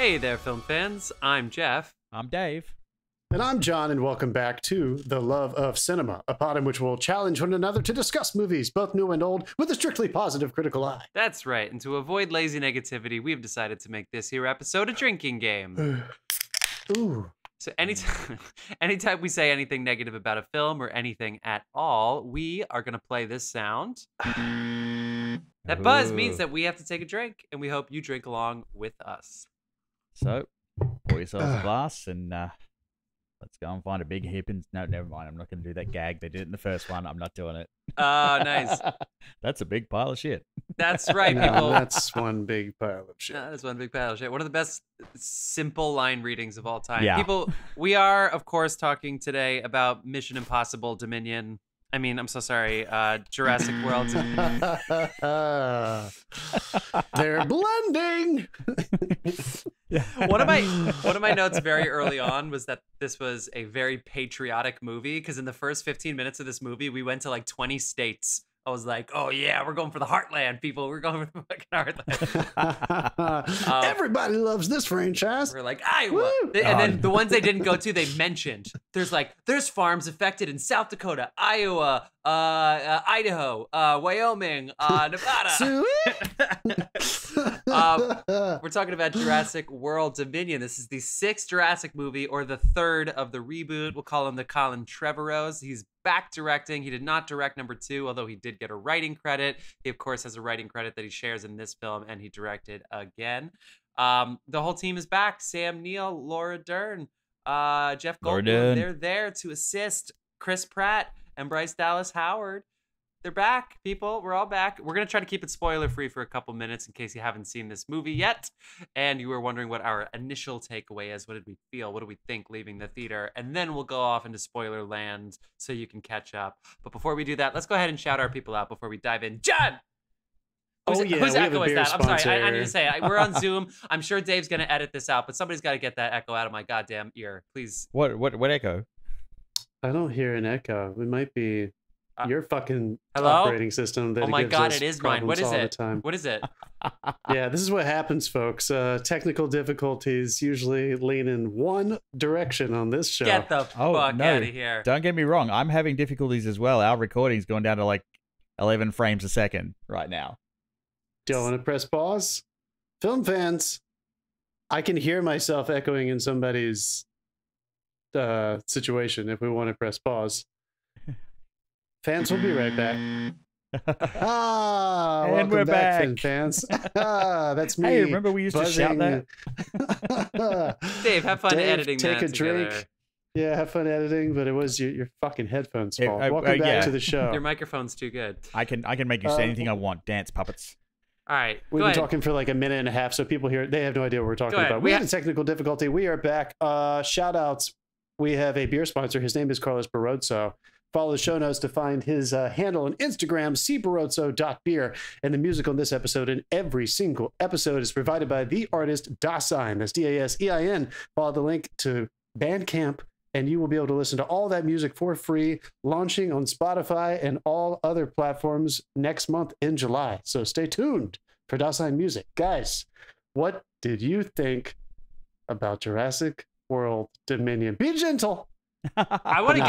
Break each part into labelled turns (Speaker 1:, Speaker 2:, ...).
Speaker 1: Hey there, film fans. I'm Jeff.
Speaker 2: I'm Dave.
Speaker 3: And I'm John, and welcome back to The Love of Cinema, a pod in which we'll challenge one another to discuss movies, both new and old, with a strictly positive critical eye.
Speaker 1: That's right, and to avoid lazy negativity, we've decided to make this here episode a drinking game.
Speaker 3: Ooh.
Speaker 1: So anytime we say anything negative about a film or anything at all, we are going to play this sound. That buzz means that we have to take a drink, and we hope you drink along with us.
Speaker 2: So, pour yourselves a glass and let's go and find a big hip. And no, never mind. I'm not going to do that gag. They did it in the first one. I'm not doing it.
Speaker 1: Oh, nice.
Speaker 2: That's a big pile of shit.
Speaker 1: That's right,
Speaker 3: No,
Speaker 1: people.
Speaker 3: that's one big pile of shit.
Speaker 1: That's one big pile of shit. One of the best simple line readings of all time.
Speaker 2: Yeah.
Speaker 1: People, we are, of course, talking today about Mission Impossible Dominion. I mean, I'm so sorry, Jurassic World.
Speaker 3: They're blending.
Speaker 1: One of my notes very early on was that this was a very patriotic movie, because in the first 15 minutes of this movie, we went to like 20 states. I was like, oh yeah, we're going for the heartland, people. We're going for the fucking heartland.
Speaker 3: Everybody loves this franchise.
Speaker 1: We're like, Iowa.
Speaker 3: Woo!
Speaker 1: And then the ones they didn't go to, they mentioned. There's farms affected in South Dakota, Iowa, Idaho, Wyoming, Nevada. We're talking about Jurassic World Dominion. This is the 6th Jurassic movie, or the 3rd of the reboot. We'll call him the Colin Trevorrows. He's back directing. He did not direct number 2, although he did get a writing credit. He, of course, has a writing credit that he shares in this film, and he directed again. The whole team is back. Sam Neill, Laura Dern, Jeff Goldblum. They're there to assist Chris Pratt and Bryce Dallas Howard. They're back, people. We're all back. We're going to try to keep it spoiler-free for a couple minutes in case you haven't seen this movie yet. And you were wondering what our initial takeaway is. What did we feel? What do we think leaving the theater? And then we'll go off into spoiler land so you can catch up. But before we do that, let's go ahead and shout our people out before we dive in. John! Whose echo is that? I'm sorry. I need to say it. We're on Zoom. I'm sure Dave's going to edit this out, but somebody's got to get that echo out of my goddamn ear. Please.
Speaker 2: What echo?
Speaker 3: I don't hear an echo. It might be your fucking
Speaker 1: hello?
Speaker 3: operating system. That
Speaker 1: oh my
Speaker 3: gives
Speaker 1: god,
Speaker 3: us
Speaker 1: it is mine. What is it? What is it?
Speaker 3: Yeah, this is what happens, folks. Technical difficulties usually lean in one direction on this show.
Speaker 1: Get the fuck out of here.
Speaker 2: Don't get me wrong. I'm having difficulties as well. Our recording's going down to like 11 frames a second right now.
Speaker 3: Do you want to press pause? Film fans, I can hear myself echoing in somebody's situation if we want to press pause. Fans, we'll be right back.
Speaker 2: And
Speaker 3: Welcome
Speaker 2: we're
Speaker 3: back,
Speaker 2: back.
Speaker 3: fans. That's me.
Speaker 2: Hey, remember we used to shout that?
Speaker 1: Dave, have fun
Speaker 3: Dave,
Speaker 1: editing
Speaker 3: take
Speaker 1: that
Speaker 3: a drink.
Speaker 1: together.
Speaker 3: Yeah, have fun editing, but it was your fucking headphones' fault. Welcome back to the show.
Speaker 1: Your microphone's too good.
Speaker 2: I can make you say anything I want. Dance puppets.
Speaker 1: All right,
Speaker 3: We've been talking for like a minute and a half, so people here, they have no idea what we're talking about. We had a technical difficulty. We are back. Shout outs. We have a beer sponsor. His name is Carlos Barroso. Follow the show notes to find his handle on Instagram, cbarroso.beer. And the music on this episode and every single episode is provided by the artist Dasein. That's Dasein. Follow the link to Bandcamp, and you will be able to listen to all that music for free, launching on Spotify and all other platforms next month in July. So stay tuned for Dasein music. Guys, what did you think about Jurassic World Dominion? Be gentle.
Speaker 1: I want to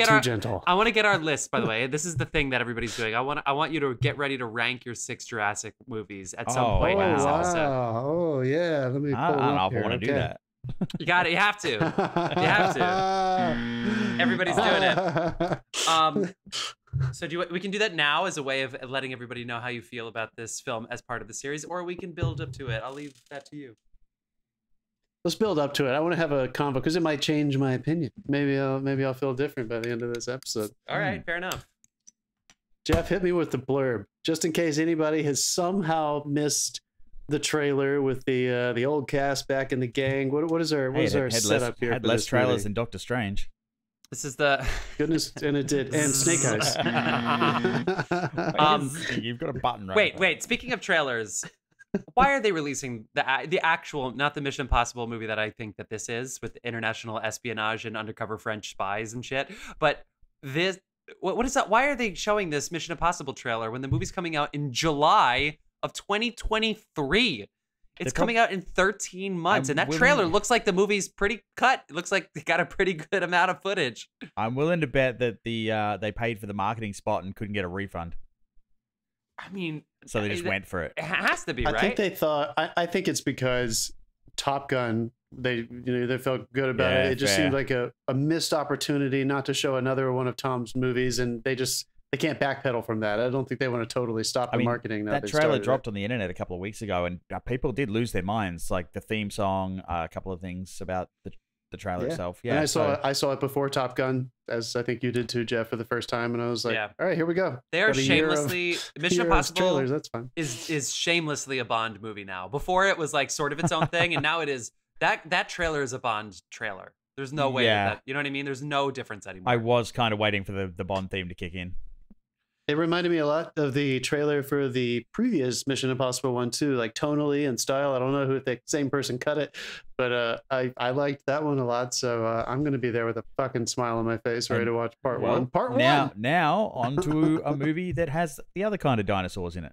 Speaker 1: get our list, by the way. This is the thing that everybody's doing. I want you to get ready to rank your 6 Jurassic movies at some point in this episode.
Speaker 3: Oh yeah, let me.
Speaker 2: I don't know if I want to do that.
Speaker 1: You got it. You have to. You have to. Everybody's doing it. So we can do that now as a way of letting everybody know how you feel about this film as part of the series, or we can build up to it. I'll leave that to you.
Speaker 3: Let's build up to it. I want to have a convo because it might change my opinion. Maybe I'll feel different by the end of this episode.
Speaker 1: All right, fair enough.
Speaker 3: Jeff, hit me with the blurb, just in case anybody has somehow missed the trailer with the old cast back in the gang. What is our setup here?
Speaker 2: Had less trailers than Doctor Strange.
Speaker 1: This is the
Speaker 3: goodness, and it did, and Snake Eyes.
Speaker 2: You've got a button right.
Speaker 1: Wait. Speaking of trailers. Why are they releasing the actual, not the Mission Impossible movie that I think that this is, with international espionage and undercover French spies and shit, but this, what is that? Why are they showing this Mission Impossible trailer when the movie's coming out in July of 2023? It's coming out in 13 months, and that trailer looks like the movie's pretty cut. It looks like they got a pretty good amount of footage.
Speaker 2: I'm willing to bet that they paid for the marketing spot and couldn't get a refund.
Speaker 1: I mean,
Speaker 2: so they just went for it.
Speaker 1: It has to be, right?
Speaker 3: I think they thought. I think it's because Top Gun. They felt good about it. It just seemed like a missed opportunity not to show another one of Tom's movies, and they can't backpedal from that. I don't think they want to totally stop the marketing.
Speaker 2: That trailer dropped on the internet a couple of weeks ago, and people did lose their minds. Like the theme song, a couple of things about the trailer itself. Yeah,
Speaker 3: and I saw it before Top Gun, as I think you did too, Jeff, for the first time, and I was like, all right, here we go.
Speaker 1: They are shamelessly Mission Impossible
Speaker 3: trailers. That's fine.
Speaker 1: Is shamelessly a Bond movie now. Before it was like sort of its own thing, and now it is that trailer is a Bond trailer. There's no way that, you know what I mean? There's no difference anymore.
Speaker 2: I was kind of waiting for the Bond theme to kick in.
Speaker 3: It reminded me a lot of the trailer for the previous Mission Impossible one too, like tonally and style. I don't know who the same person cut it, but I liked that one a lot. So I'm going to be there with a fucking smile on my face, ready to watch part one. Part one.
Speaker 2: Now on to a movie that has the other kind of dinosaurs in it.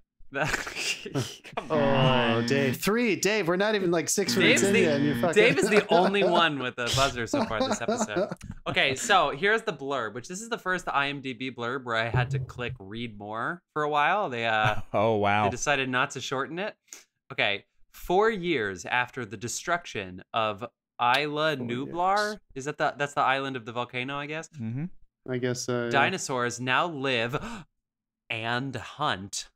Speaker 3: Dave, we're not even like 6 minutes in yet.
Speaker 1: Dave is the only one with a buzzer so far this episode. Okay, so here's the blurb, which this is the first IMDb blurb where I had to click read more for a while. They they decided not to shorten it. Okay, 4 years after the destruction of Isla Nublar, is that's the island of the volcano, I guess?
Speaker 2: Mm-hmm.
Speaker 3: I guess so.
Speaker 1: Dinosaurs now live and hunt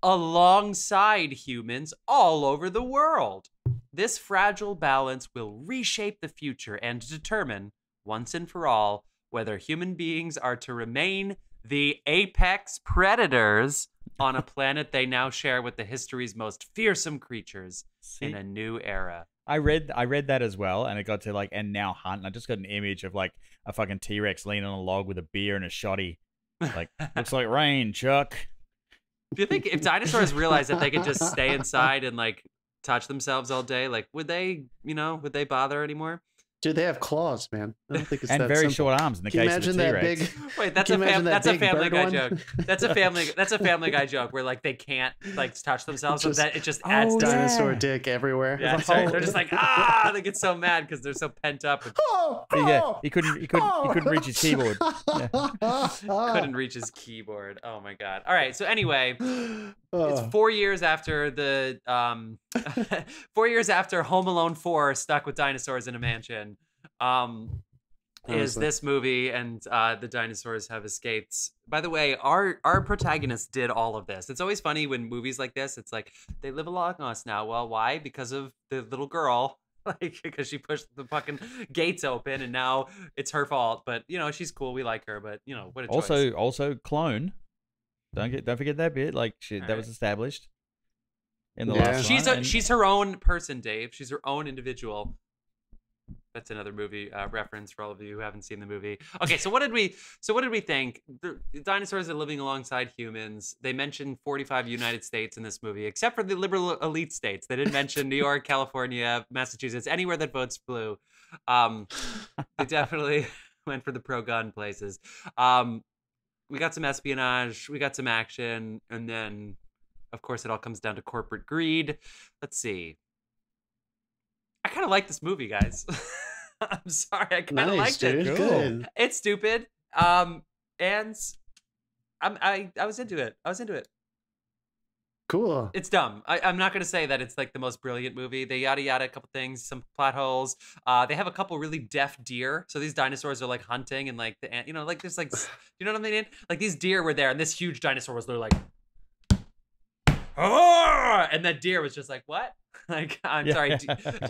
Speaker 1: alongside humans all over the world. This fragile balance will reshape the future and determine, once and for all, whether human beings are to remain the apex predators on a planet they now share with the history's most fearsome creatures in a new era.
Speaker 2: I read that as well, and it got to like, and now hunt, and I just got an image of like a fucking T-Rex leaning on a log with a beer and a shotty. Like, looks like rain, Chuck.
Speaker 1: Do you think if dinosaurs realized that they could just stay inside and like touch themselves all day, like would they bother anymore?
Speaker 3: Dude, they have claws, man. I don't think it's
Speaker 2: and
Speaker 3: that
Speaker 2: very
Speaker 3: simple.
Speaker 2: short arms in the case of the T-Rex.
Speaker 1: Wait, that's a Family Guy joke. That's a Family Guy joke where like they can't like touch themselves, so that it just adds
Speaker 3: dinosaur dick everyver.
Speaker 1: Yeah, they're just like they get so mad because they're so pent up.
Speaker 2: He couldn't reach his keyboard.
Speaker 1: Couldn't reach his keyboard. Oh my god. All right. So anyway, it's 4 years after the 4 years after Home Alone 4 stuck with dinosaurs in a mansion. Is this movie, and the dinosaurs have escaped. By the way, our protagonist did all of this. It's always funny when movies like this, it's like, they live along us now. Well, why? Because of the little girl. Like, because she pushed the fucking gates open, and now it's her fault. But, you know, she's cool. We like her, but, you know, what a choice.
Speaker 2: Also, clone. Don't forget that bit. Like, that was established in the last one.
Speaker 1: She's her own person, Dave. She's her own individual. That's another movie reference for all of you who haven't seen the movie. Okay, so what did we think? The dinosaurs are living alongside humans. They mentioned 45 United States in this movie, except for the liberal elite states. They didn't mention New York, California, Massachusetts, anywhere that votes blue. They definitely went for the pro-gun places. We got some espionage, we got some action, and then, of course, it all comes down to corporate greed. Let's see. I kind of like this movie, guys. I'm sorry, I kind of liked it.
Speaker 3: Good.
Speaker 1: It's stupid, and I was into it.
Speaker 3: Cool.
Speaker 1: It's dumb. I'm not gonna say that it's like the most brilliant movie. They yada a couple things, some plot holes. They have a couple really deaf deer. So these dinosaurs are like hunting, and like like there's like, you know what I mean? Like these deer were there, and this huge dinosaur was there, like, oh, and that deer was just like, what? Like, I'm sorry,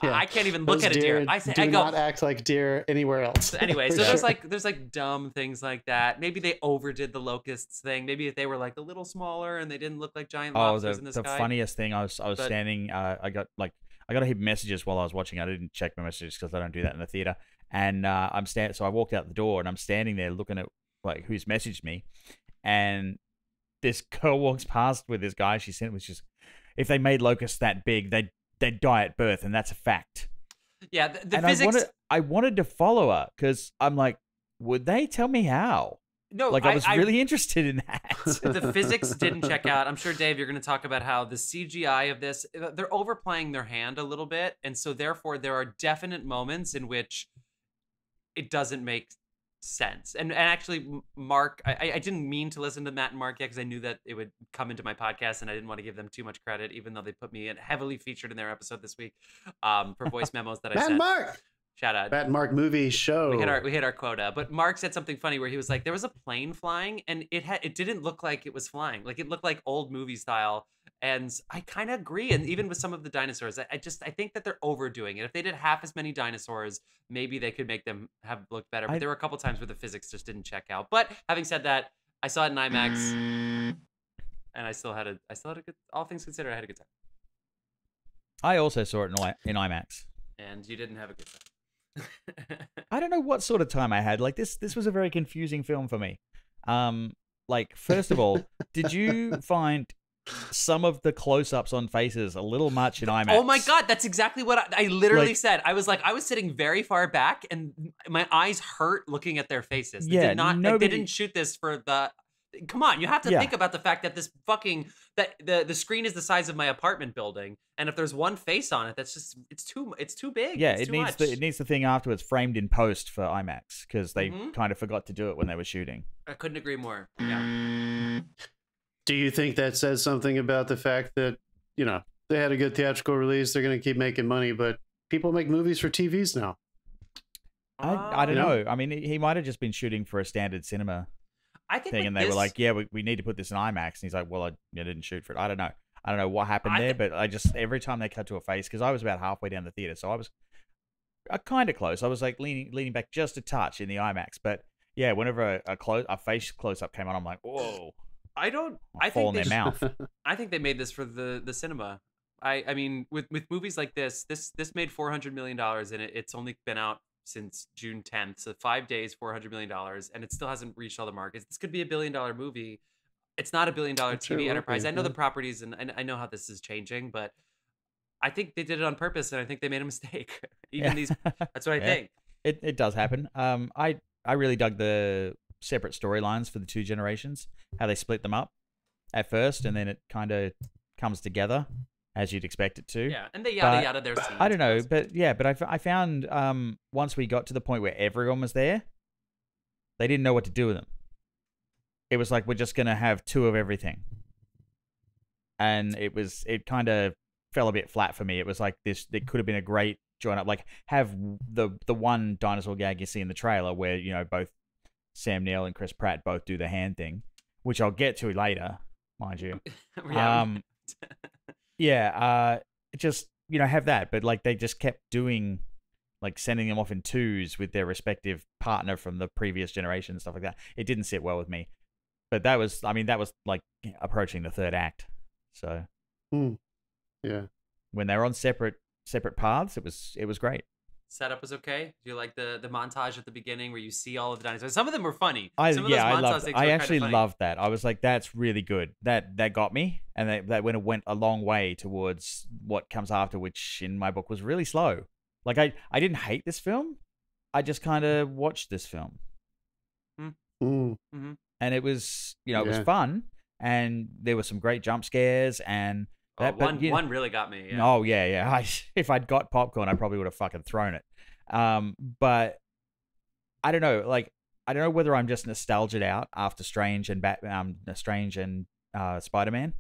Speaker 1: I can't even look at a deer. I go,
Speaker 3: not act like deer anywhere else.
Speaker 1: Anyway, so there's like dumb things like that. Maybe they overdid the locusts thing. Maybe if they were like a little smaller and they didn't look like giant lobsters in the sky.
Speaker 2: The funniest thing, I was standing. I got a heap of messages while I was watching. I didn't check my messages because I don't do that in the theater. And so I walked out the door and I'm standing there looking at like who's messaged me, and this girl walks past with this guy she sent, which is, if they made locusts that big, they'd die at birth, and that's a fact.
Speaker 1: Yeah, the physics.
Speaker 2: I wanted to follow her because I'm like, would they tell me how?
Speaker 1: No,
Speaker 2: like I was really interested in that.
Speaker 1: The physics didn't check out. I'm sure, Dave, you're going to talk about how the CGI of this, they're overplaying their hand a little bit. And so therefore there are definite moments in which it doesn't make sense. And actually, Mark, I didn't mean to listen to Matt and Mark yet because I knew that it would come into my podcast and I didn't want to give them too much credit, even though they put me in heavily featured in their episode this week for voice memos that I
Speaker 3: Matt
Speaker 1: sent.
Speaker 3: and Mark!
Speaker 1: Shout out.
Speaker 3: Matt and Mark movie show.
Speaker 1: We hit our quota. But Mark said something funny where he was like, there was a plane flying and it didn't look like it was flying. Like it looked like old movie style. And I kind of agree. And even with some of the dinosaurs, I think that they're overdoing it. If they did half as many dinosaurs, maybe they could make them have looked better. But there were a couple times where the physics just didn't check out. But having said that, I saw it in IMAX and I still had a good, all things considered, I had a good time.
Speaker 2: I also saw it in IMAX.
Speaker 1: And you didn't have a good time.
Speaker 2: I don't know what sort of time I had. Like this was a very confusing film for me. Like first of all, did you find some of the close-ups on faces a little much in IMAX?
Speaker 1: Oh my god, that's exactly what I literally said. I was sitting very far back and my eyes hurt looking at their faces. They did not they didn't shoot this for the. Come on, you have to think about the fact that this fucking the screen is the size of my apartment building, and if there's one face on it, that's just it's too big.
Speaker 2: Yeah,
Speaker 1: it
Speaker 2: needs the thing afterwards framed in post for IMAX because they kind of forgot to do it when they were shooting.
Speaker 1: I couldn't agree more. Yeah.
Speaker 3: Do you think that says something about the fact that they had a good theatrical release? They're going to keep making money, but people make movies for TVs now.
Speaker 2: I don't know. I mean, he might have just been shooting for a standard cinema.
Speaker 1: I think
Speaker 2: thing, and they were like, "Yeah, we need to put this in IMAX." And he's like, "Well, I didn't shoot for it. I don't know what happened there, but I just every time they cut to a face, because I was about halfway down the theater, so I was kind of close. I was like leaning back just a touch in the IMAX, but yeah, whenever a face close up came on, I'm like, "Whoa!"
Speaker 1: I
Speaker 2: fall in their mouth.
Speaker 1: I think they made this for the cinema. I mean, with movies like this made $400 million, and it's only been out since June 10th, so 5 days, $400 million, and it still hasn't reached all the markets. This could be $1 billion movie. It's not $1 billion TV enterprise. I know the properties, and I know how this is changing, but I think they did it on purpose, and I think they made a mistake. That's what I think.
Speaker 2: It does happen. I really dug the separate storylines for the two generations, how they split them up at first, and then it kind of comes together as you'd expect it to.
Speaker 1: Yeah, and they yada their scenes.
Speaker 2: I don't know, but I found once we got to the point where everyone was there, they didn't know what to do with them. It was like, we're just going to have two of everything. And it kind of fell a bit flat for me. It was like this, it could have been a great join up, like have the one dinosaur gag you see in the trailer where, both Sam Neill and Chris Pratt both do the hand thing, which I'll get to later, mind you. Just have that, but like they just kept doing, like sending them off in twos with their respective partner from the previous generation and stuff like that. It didn't sit well with me, but that was like approaching the third act. So,
Speaker 3: yeah,
Speaker 2: when they were on separate paths, it was great.
Speaker 1: Setup was okay. Do you like the montage at the beginning where you see all of the dinosaurs? Some of them were funny.
Speaker 2: I actually loved that. I was like, that's really good. That got me, and that went a long way towards what comes after, which in my book was really slow. Like I didn't hate this film. I just kind of watched this film, and it was it was fun, and there were some great jump scares, and
Speaker 1: one really got me. Yeah.
Speaker 2: Oh yeah. If I'd got popcorn, I probably would have fucking thrown it. But I don't know. Like I don't know whether I'm just nostalgic out after Strange and Spider-Man,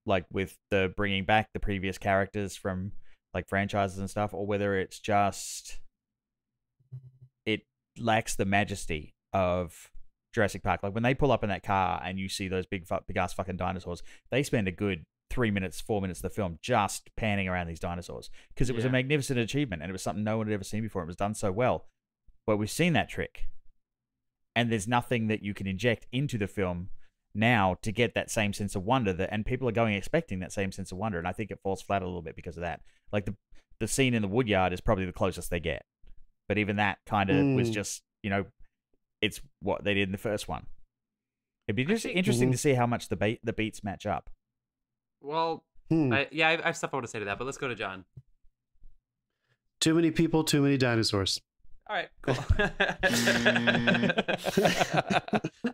Speaker 2: like with the bringing back the previous characters from like franchises and stuff, or whether it's just it lacks the majesty of Jurassic Park. Like when they pull up in that car and you see those big ass fucking dinosaurs, they spend a good 4 minutes of the film just panning around these dinosaurs because it was a magnificent achievement and it was something no one had ever seen before. It was done so well, but we've seen that trick, and there's nothing that you can inject into the film now to get that same sense of wonder and people are going expecting that same sense of wonder, and I think it falls flat a little bit because of that. Like the scene in the woodyard is probably the closest they get, but even that kind of was just it's what they did in the first one. It'd be just interesting to see how much the beats match up.
Speaker 1: Well, I have stuff I want to say to that, but let's go to John.
Speaker 3: Too many people, too many dinosaurs.
Speaker 1: All right, cool.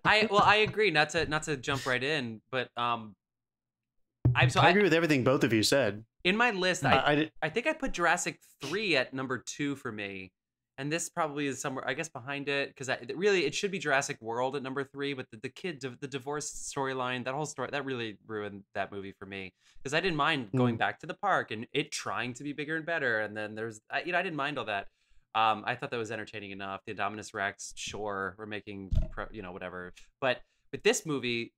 Speaker 1: I agree. Not to jump right in, but I
Speaker 3: agree with everything both of you said.
Speaker 1: In my list, I think I put Jurassic 3 at number 2 for me, and this probably is somewhere, I guess, behind it, because it should be Jurassic World at number 3, but the divorce storyline, that whole story, that really ruined that movie for me, because I didn't mind going back to the park and it trying to be bigger and better, and then I didn't mind all that. I thought that was entertaining enough. The Indominus Rex, sure, we're making whatever, but with this movie,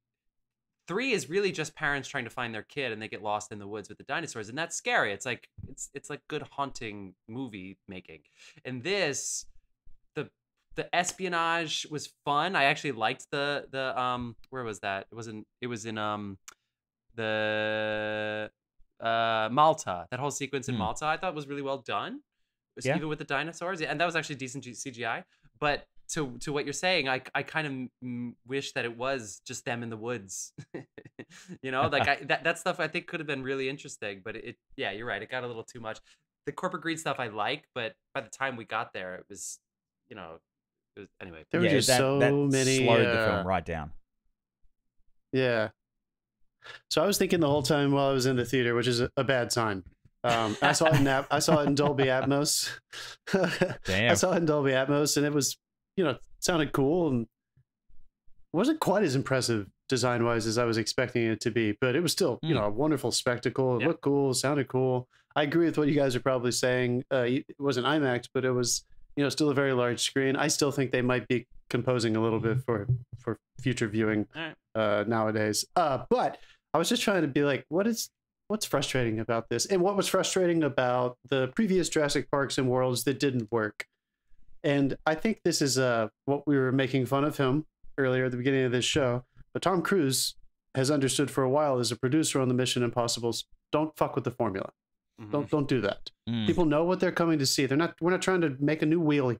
Speaker 1: 3 is really just parents trying to find their kid, and they get lost in the woods with the dinosaurs, and that's scary. It's like good haunting movie making. And this, the espionage was fun. I actually liked the where was that? It was in the Malta. That whole sequence in Malta I thought was really well done. Even with the dinosaurs, and that was actually decent CGI. But to what you're saying, I kind of wish that it was just them in the woods. Like that stuff I think could have been really interesting, but you're right, it got a little too much. The corporate greed stuff I like, but by the time we got there, it was anyway.
Speaker 3: There were just so many
Speaker 2: slowed the film right down.
Speaker 3: Yeah. So I was thinking the whole time while I was in the theater, which is a bad sign. I saw it in Dolby Atmos.
Speaker 2: Damn.
Speaker 3: I saw it in Dolby Atmos, and it was, sounded cool, and wasn't quite as impressive design-wise as I was expecting it to be, but it was still, a wonderful spectacle. It looked cool, sounded cool. I agree with what you guys are probably saying. It wasn't IMAX, but it was, still a very large screen. I still think they might be composing a little bit for future viewing nowadays. But I was just trying to be like, what's frustrating about this? And what was frustrating about the previous Jurassic Parks and Worlds that didn't work? And I think this is what we were making fun of him earlier at the beginning of this show. But Tom Cruise has understood for a while as a producer on the Mission Impossibles, don't fuck with the formula. Don't do that. People know what they're coming to see. We're not trying to make a new wheelie,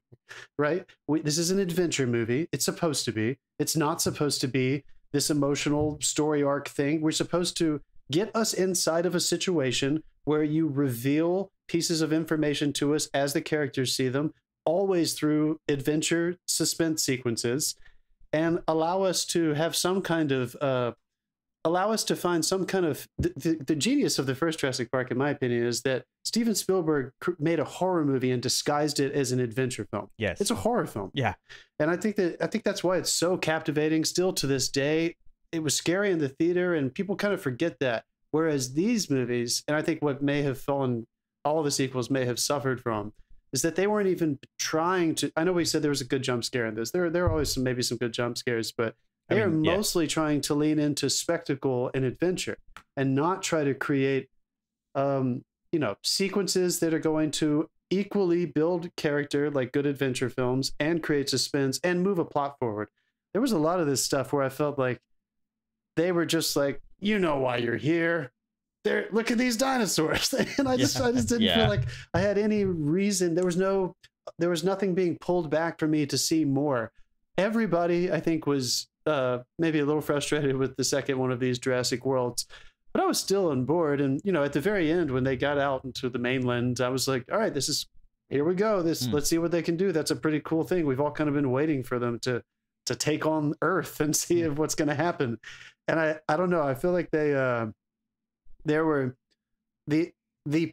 Speaker 3: right? This is an adventure movie. It's supposed to be. It's not supposed to be this emotional story arc thing. We're supposed to get us inside of a situation where you reveal pieces of information to us as the characters see them, always through adventure suspense sequences, and allow us to have some kind of find some kind of the genius of the first Jurassic Park, in my opinion, is that Steven Spielberg made a horror movie and disguised it as an adventure film.
Speaker 2: Yes,
Speaker 3: it's a horror film.
Speaker 2: Yeah,
Speaker 3: and I think that's why it's so captivating still to this day. It was scary in the theater, and people kind of forget that. Whereas these movies, and I think what may have fallen, all the sequels may have suffered from, is that they weren't even trying to. I know we said there was a good jump scare in this. There are always maybe some good jump scares, but they are mostly trying to lean into spectacle and adventure, and not try to create, sequences that are going to equally build character like good adventure films and create suspense and move a plot forward. There was a lot of this stuff where I felt like they were just like, why you're here. Look at these dinosaurs. And I just didn't feel like I had any reason. There was nothing being pulled back for me to see more. Everybody, I think, was maybe a little frustrated with the second one of these Jurassic Worlds, but I was still on board. And, at the very end, when they got out into the mainland, I was like, all right, here we go. Let's see what they can do. That's a pretty cool thing. We've all kind of been waiting for them to take on Earth and see what's going to happen. And I don't know. I feel like there were the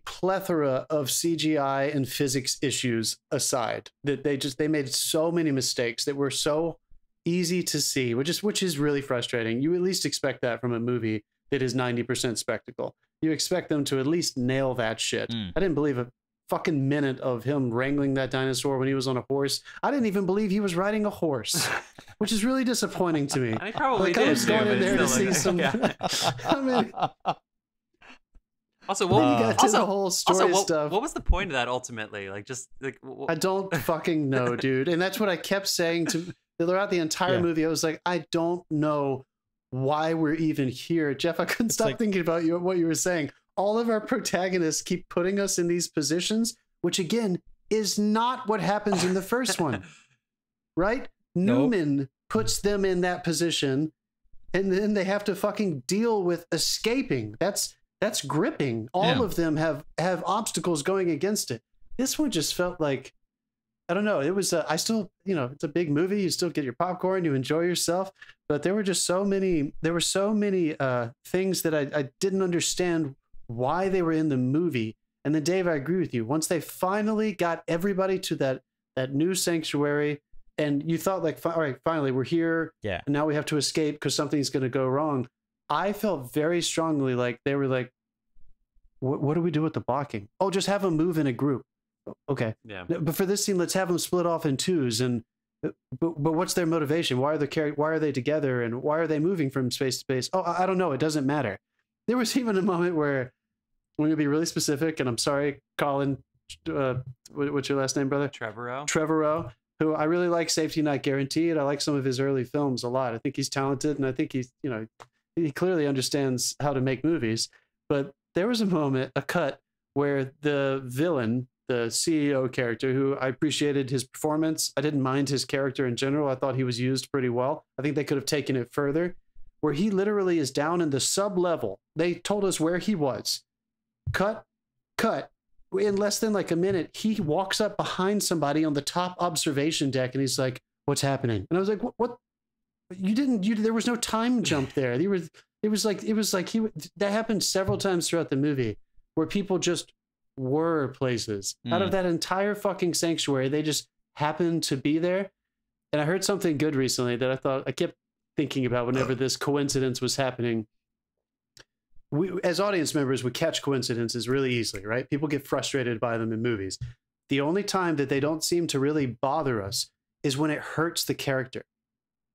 Speaker 3: plethora of CGI and physics issues aside, that they made so many mistakes that were so easy to see, which is really frustrating. You at least expect that from a movie that is 90% spectacle. You expect them to at least nail that shit. I didn't believe a fucking minute of him wrangling that dinosaur when he was on a horse. I didn't even believe he was riding a horse, which is really disappointing to me.
Speaker 1: I probably did.
Speaker 3: I was going in there to see some. I mean,
Speaker 1: also,
Speaker 3: the whole story stuff.
Speaker 1: What was the point of that ultimately?
Speaker 3: I don't fucking know, dude. And that's what I kept saying throughout the entire movie. I was like, I don't know why we're even here, Jeff. I couldn't stop thinking about what you were saying. All of our protagonists keep putting us in these positions, which again is not what happens in the first one, right? Nope. Newman puts them in that position, and then they have to fucking deal with escaping. That's gripping. All of them have obstacles going against it. This one just felt like I don't know. It was, I still, it's a big movie. You still get your popcorn, you enjoy yourself. But there were just so many things that I didn't understand why they were in the movie. And then, Dave, I agree with you. Once they finally got everybody to that new sanctuary, and you thought like, all right, finally we're here.
Speaker 2: Yeah.
Speaker 3: And now we have to escape because something's going to go wrong. I felt very strongly like they were like, what do we do with the blocking? Oh, just have them move in a group. Okay.
Speaker 1: Yeah.
Speaker 3: But for this scene, let's have them split off in twos. And but what's their motivation? Why are they together? And why are they moving from space to space? Oh, I don't know. It doesn't matter. There was even a moment where, I'm going to be really specific, and I'm sorry, Colin, what's your last name, brother? Trevorrow, who I really like. Safety Not Guaranteed. I like some of his early films a lot. I think he's talented, and I think he's, he clearly understands how to make movies. But there was a moment, a cut, where the villain, the CEO character, who I appreciated his performance. I didn't mind his character in general. I thought he was used pretty well. I think they could have taken it further, where he literally is down in the sub-level. They told us where he was. Cut. In less than like a minute, he walks up behind somebody on the top observation deck, and he's like, "What's happening?" And I was like, "What? You didn't? There was no time jump there. It was like that happened several times throughout the movie, where people just were places out of that entire fucking sanctuary. They just happened to be there." And I heard something good recently that I kept thinking about whenever this coincidence was happening. We, as audience members, we catch coincidences really easily, right? People get frustrated by them in movies. The only time that they don't seem to really bother us is when it hurts the character.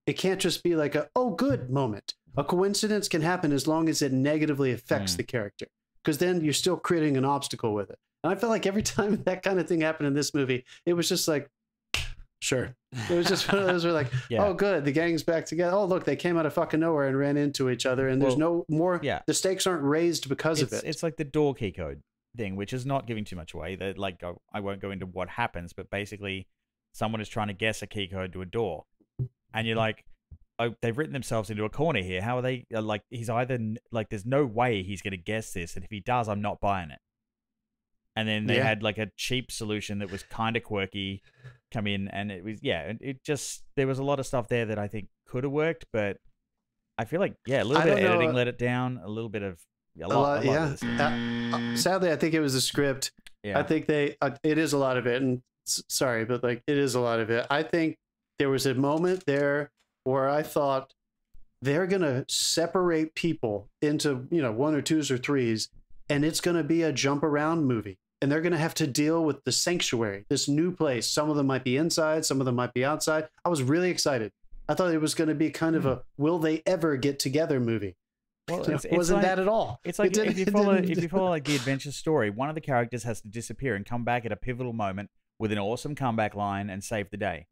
Speaker 3: It can't just be like oh, good moment. A coincidence can happen as long as it negatively affects the character, because then you're still creating an obstacle with it. And I felt like every time that kind of thing happened in this movie, it was just like, sure. It was just one of those where like, oh, good, the gang's back together. Oh, look, they came out of fucking nowhere and ran into each other, and there's no more. Yeah. The stakes aren't raised because of it.
Speaker 2: It's like the door key code thing, which is not giving too much away. That like I won't go into what happens, but basically, someone is trying to guess a key code to a door, and you're like, oh, they've written themselves into a corner here. How are they? Like, he's either like, there's no way he's going to guess this, and if he does, I'm not buying it. And then they had like a cheap solution that was kind of quirky come in, and it was it just, there was a lot of stuff there that I think could have worked, but I feel like a little bit of editing let it down, a little bit of a lot of this.
Speaker 3: Sadly, I think it was the script. I think it is a lot of it, and sorry, but like it is a lot of it. I think there was a moment there where I thought they're gonna separate people into one or twos or threes, and it's gonna be a jump around movie. And they're going to have to deal with the sanctuary, this new place. Some of them might be inside, some of them might be outside. I was really excited. I thought it was going to be kind of a will they ever get together movie. Well, it wasn't like, that at all.
Speaker 2: It's like if you follow like the adventure story, one of the characters has to disappear and come back at a pivotal moment with an awesome comeback line and save the day.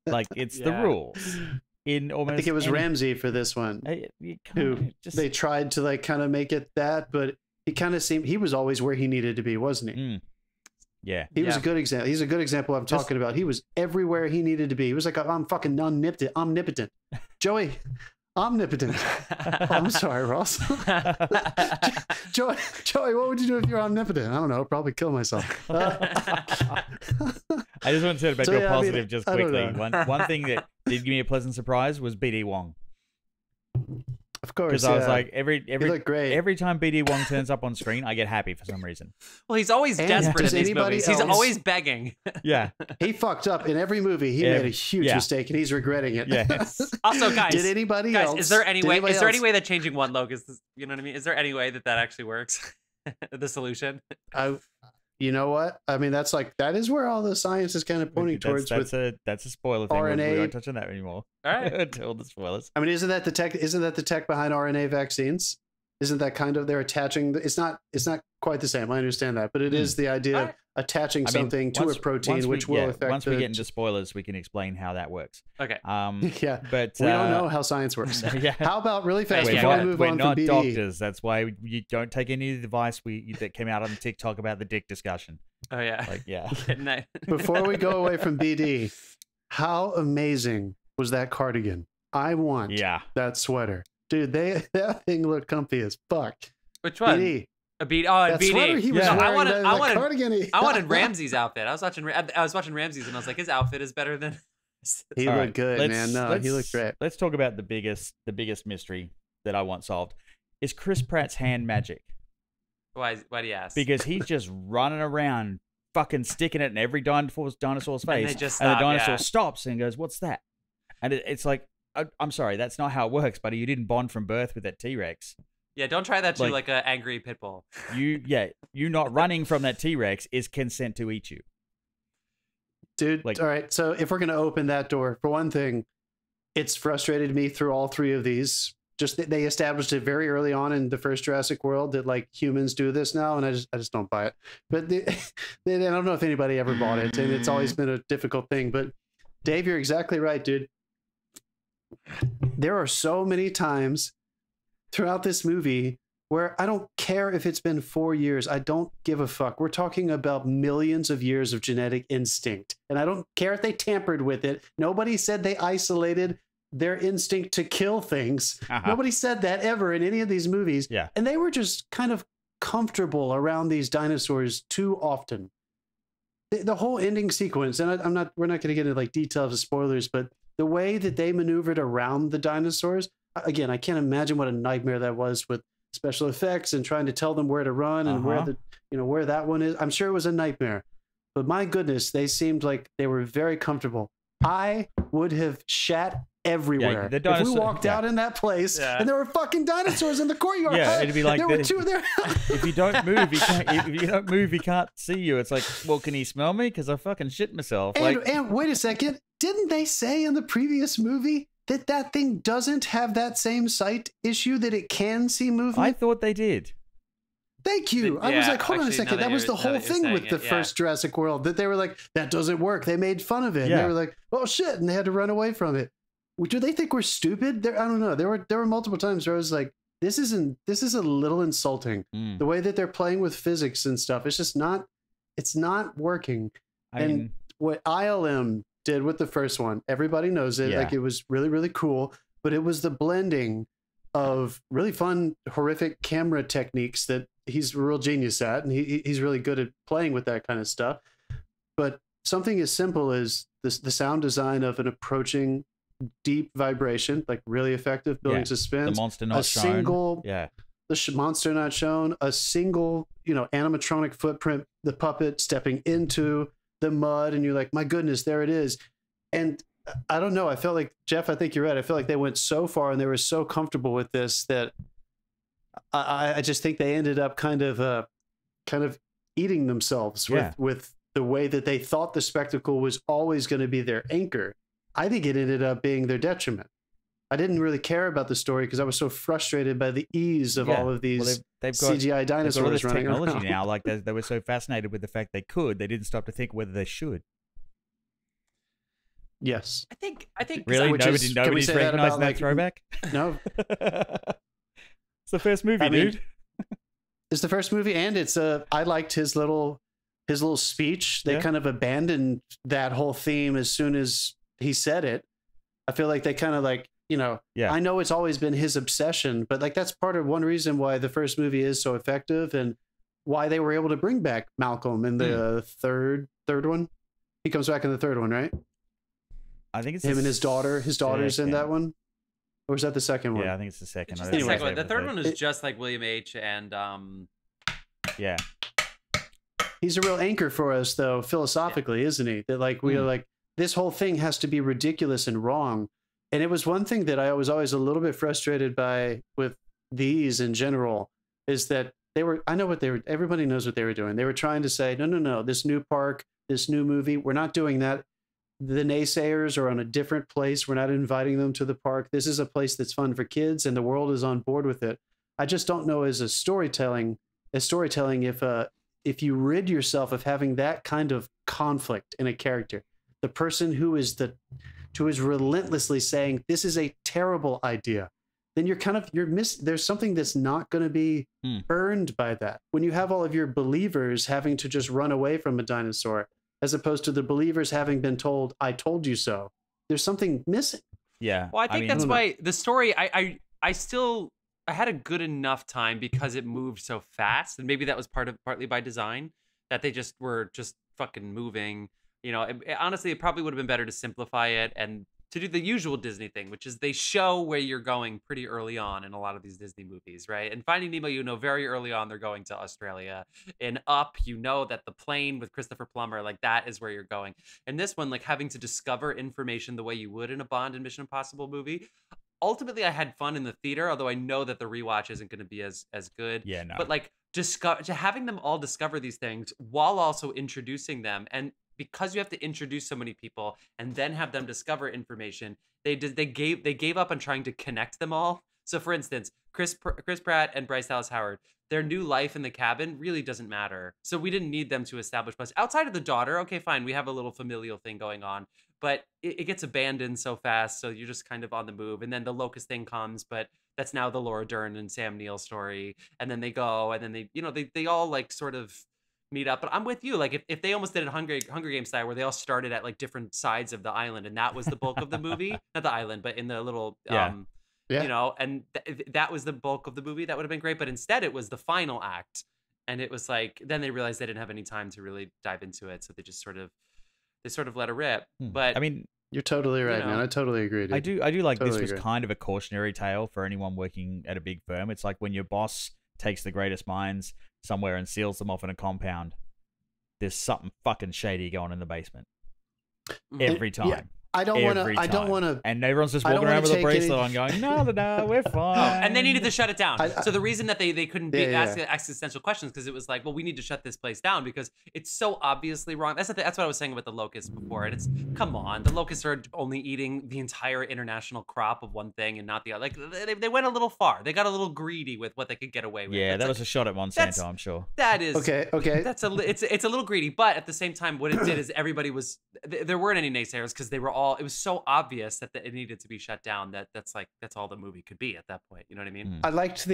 Speaker 2: Like, it's the rules. I think
Speaker 3: it was Ramsey for this one. They tried to like kind of make it that, but he kind of seemed, he was always where he needed to be, wasn't he?
Speaker 2: Yeah.
Speaker 3: He was a good example. He's a good example I'm talking about. He was everywhere he needed to be. He was like, I'm fucking omnipotent. Joey, omnipotent. Oh, I'm sorry, Ross. Joey, what would you do if you're omnipotent? I don't know. Probably kill myself.
Speaker 2: I just want to say about your positive just quickly. One thing that did give me a pleasant surprise was BD Wong.
Speaker 3: Of course,
Speaker 2: because I was like, every time BD Wong turns up on screen, I get happy for some reason.
Speaker 1: Well, he's always desperate in these movies. He's always begging.
Speaker 2: Yeah,
Speaker 3: he fucked up in every movie. He made a huge mistake, and he's regretting it.
Speaker 2: Yes.
Speaker 1: Also, guys,
Speaker 3: did anybody else?
Speaker 1: Is there any way that changing one Loke is? You know what I mean? Is there any way that actually works? The solution.
Speaker 3: You know what? I mean, that is where all the science is kind of pointing towards.
Speaker 2: That's a spoiler thing.
Speaker 3: RNA.
Speaker 2: We won't touch on that anymore.
Speaker 1: All right.
Speaker 2: All the spoilers.
Speaker 3: I mean, isn't that the tech behind RNA vaccines? Isn't that kind of, they're attaching? It's not quite the same. I understand that, but it is the idea of attaching something to a protein, which will affect.
Speaker 2: Once we get into spoilers, we can explain how that works.
Speaker 1: Okay.
Speaker 3: Yeah,
Speaker 2: but
Speaker 3: we don't know how science works. How about really fast
Speaker 2: before
Speaker 3: we move on from BD?
Speaker 2: We're not doctors. That's why you don't take any of the advice that came out on TikTok about the dick discussion.
Speaker 1: Oh yeah.
Speaker 2: Like, yeah.
Speaker 3: Before we go away from BD, how amazing was that cardigan? I want that sweater. Dude, that thing looked comfy as fuck.
Speaker 1: Which one?
Speaker 3: BD.
Speaker 1: A beat. Oh, a
Speaker 3: that sweater
Speaker 1: beanie.
Speaker 3: he was
Speaker 1: No,
Speaker 3: wearing,
Speaker 1: I
Speaker 3: cardigan.
Speaker 1: wanted Ramsey's outfit. I was watching Ramsey's and I was like, his outfit is better than.
Speaker 3: He looked good, man. No, he looked great.
Speaker 2: Let's talk about the biggest mystery that I want solved. Is Chris Pratt's hand magic?
Speaker 1: Why do you ask?
Speaker 2: Because he's just running around, fucking sticking it in every dinosaur's face,
Speaker 1: and the
Speaker 2: dinosaur stops and goes, "What's that?" And it's like, I'm sorry, that's not how it works, buddy. You didn't bond from birth with that T-Rex.
Speaker 1: Yeah, don't try that to like an angry pit bull.
Speaker 2: You not running from that T-Rex is consent to eat you.
Speaker 3: Dude, all right, so if we're going to open that door, for one thing, it's frustrated me through all three of these. Just they established it very early on in the first Jurassic World that like humans do this now, and I just don't buy it. But I don't know if anybody ever bought it, and it's always been a difficult thing. But Dave, you're exactly right, dude. There are so many times throughout this movie where I don't care if it's been 4 years. I don't give a fuck. We're talking about millions of years of genetic instinct. And I don't care if they tampered with it. Nobody said they isolated their instinct to kill things. Nobody said that ever in any of these movies.
Speaker 2: Yeah.
Speaker 3: And they were just kind of comfortable around these dinosaurs too often. The whole ending sequence, and we're not going to get into like details of spoilers, but the way that they maneuvered around the dinosaurs, again, I can't imagine what a nightmare that was with special effects and trying to tell them where to run and where that one is. I'm sure it was a nightmare, but my goodness, they seemed like they were very comfortable. I would have shat everywhere if we walked out in that place and there were fucking dinosaurs in the courtyard.
Speaker 2: Yeah, it'd be like
Speaker 3: there were two there.
Speaker 2: If you don't move, he can't see you. It's like, well, can he smell me? Because I fucking shit myself.
Speaker 3: And wait a second, didn't they say in the previous movie that thing doesn't have that same sight issue, that it can see movement?
Speaker 2: I thought they did.
Speaker 3: Thank you. I was like, hold on a second. That was the whole thing with the first Jurassic World, that they were like, that doesn't work. They made fun of it. Yeah. They were like, oh shit, and they had to run away from it. Do they think we're stupid? I don't know. There were multiple times where I was like, this is a little insulting. The way that they're playing with physics and stuff. It's just not. It's not working. I mean, what ILM did with the first one, everybody knows it. Like, it was really, really cool. But it was the blending of really fun, horrific camera techniques that he's a real genius at, and he's really good at playing with that kind of stuff. But something as simple as the sound design of an approaching deep vibration, like really effective, building suspense.
Speaker 2: The monster not shown.
Speaker 3: The monster not shown. A single, animatronic footprint. The puppet stepping into the mud, and you're like, my goodness, there it is. And I don't know. I felt like, Jeff, I think you're right. I feel like they went so far and they were so comfortable with this that I just think they ended up kind of eating themselves with the way that they thought the spectacle was always going to be their anchor. I think it ended up being their detriment. I didn't really care about the story because I was so frustrated by the ease of all of these they've got, CGI dinosaurs running
Speaker 2: technology
Speaker 3: around.
Speaker 2: Now. Like they were so fascinated with the fact they didn't stop to think whether they should.
Speaker 3: Yes.
Speaker 1: I think
Speaker 2: really nobody's recognizing that throwback.
Speaker 3: No.
Speaker 2: It's the first movie, dude.
Speaker 3: It's the first movie, and it's I liked his little speech. They kind of abandoned that whole theme as soon as he said it. I feel like they kind of I know it's always been his obsession, but like that's part of one reason why the first movie is so effective and why they were able to bring back Malcolm in the third one. He comes back in the third one, right?
Speaker 2: I think it's
Speaker 3: him and his daughter. His daughter's in that one. Or is that the second one?
Speaker 2: Yeah, I think it's the second.
Speaker 1: It's the second one. The third one was just like William H. and
Speaker 2: yeah.
Speaker 3: He's a real anchor for us, though, philosophically, isn't he? That like we are like, this whole thing has to be ridiculous and wrong. And it was one thing that I was always a little bit frustrated by with these in general, is that everybody knows what they were doing. They were trying to say, no, this new park, this new movie, we're not doing that. The naysayers are on a different place. We're not inviting them to the park. This is a place that's fun for kids, and the world is on board with it. I just don't know as storytelling, if you rid yourself of having that kind of conflict in a character, the person who is relentlessly saying this is a terrible idea, then there's something that's not going to be earned by that. When you have all of your believers having to just run away from a dinosaur, as opposed to the believers having been told, I told you so, there's something missing.
Speaker 2: Yeah.
Speaker 1: Well, I think that's why the story, I still I had a good enough time because it moved so fast, and maybe that was partly by design, that they just were just fucking moving. You know, honestly, it probably would have been better to simplify it and to do the usual Disney thing, which is they show where you're going pretty early on in a lot of these Disney movies, right? And Finding Nemo, you know, very early on they're going to Australia. In Up, you know that the plane with Christopher Plummer, like that is where you're going. And this one, like having to discover information the way you would in a Bond and Mission Impossible movie. Ultimately, I had fun in the theater, although I know that the rewatch isn't going to be as good.
Speaker 2: Yeah, no.
Speaker 1: But like having them all discover these things while also introducing them, and because you have to introduce so many people and then have them discover information, they gave up on trying to connect them all. So, for instance, Chris Pratt and Bryce Dallas Howard, their new life in the cabin really doesn't matter. So we didn't need them to establish much outside of the daughter. Okay, fine, we have a little familial thing going on, but it gets abandoned so fast. So you're just kind of on the move, and then the locust thing comes, but that's now the Laura Dern and Sam Neill story. And then they go, and then they all like sort of meet up. But I'm with you. Like if they almost did it Hunger Games style, where they all started at like different sides of the island, and that was the bulk of the movie, not the island, but in the little you know, and that was the bulk of the movie, that would have been great. But instead it was the final act, and it was like, then they realized they didn't have any time to really dive into it, so they just sort of let it rip. But
Speaker 2: I mean,
Speaker 3: you're totally right, man. I totally agree, dude.
Speaker 2: I do like
Speaker 3: totally
Speaker 2: this was kind of a cautionary tale for anyone working at a big firm. It's like when your boss takes the greatest minds somewhere and seals them off in a compound, there's something fucking shady going in the basement every time.
Speaker 3: Yeah. I don't want to.
Speaker 2: And everyone's just walking around with a bracelet on, going, "No, we're fine."
Speaker 1: And they needed to shut it down. So the reason that they couldn't ask existential questions, because it was like, well, we need to shut this place down because it's so obviously wrong. That's what I was saying about the locusts before. And it's, come on, the locusts are only eating the entire international crop of one thing and not the other. Like they went a little far. They got a little greedy with what they could get away with.
Speaker 2: Yeah, that was a shot at Monsanto, I'm sure.
Speaker 1: That is
Speaker 3: okay.
Speaker 1: It's a little greedy, but at the same time, what it did is everybody was. There weren't any naysayers because they were all. It was so obvious that it needed to be shut down that's all the movie could be at that point. You know what I mean?
Speaker 3: I liked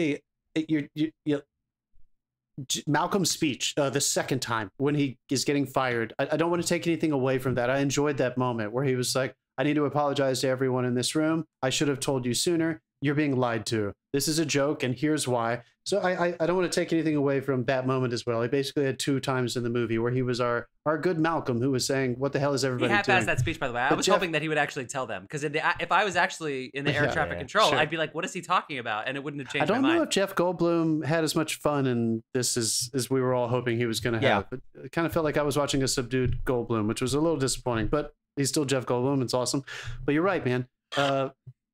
Speaker 3: Malcolm's speech the second time when he is getting fired. I don't want to take anything away from that. I enjoyed that moment where he was like, "I need to apologize to everyone in this room. I should have told you sooner. You're being lied to. This is a joke, and here's why." So I don't want to take anything away from that moment as well. He basically had 2 times in the movie where he was our good Malcolm, who was saying, "What the hell is everybody doing?"
Speaker 1: He half-assed that speech, by the way. I was hoping that he would actually tell them, because if I was actually in the air traffic control, sure, I'd be like, "What is he talking about?" And it wouldn't have changed my mind.
Speaker 3: I don't know if Jeff Goldblum had as much fun in this as we were all hoping he was going to have. It kind of felt like I was watching a subdued Goldblum, which was a little disappointing, but he's still Jeff Goldblum. It's awesome. But you're right, man.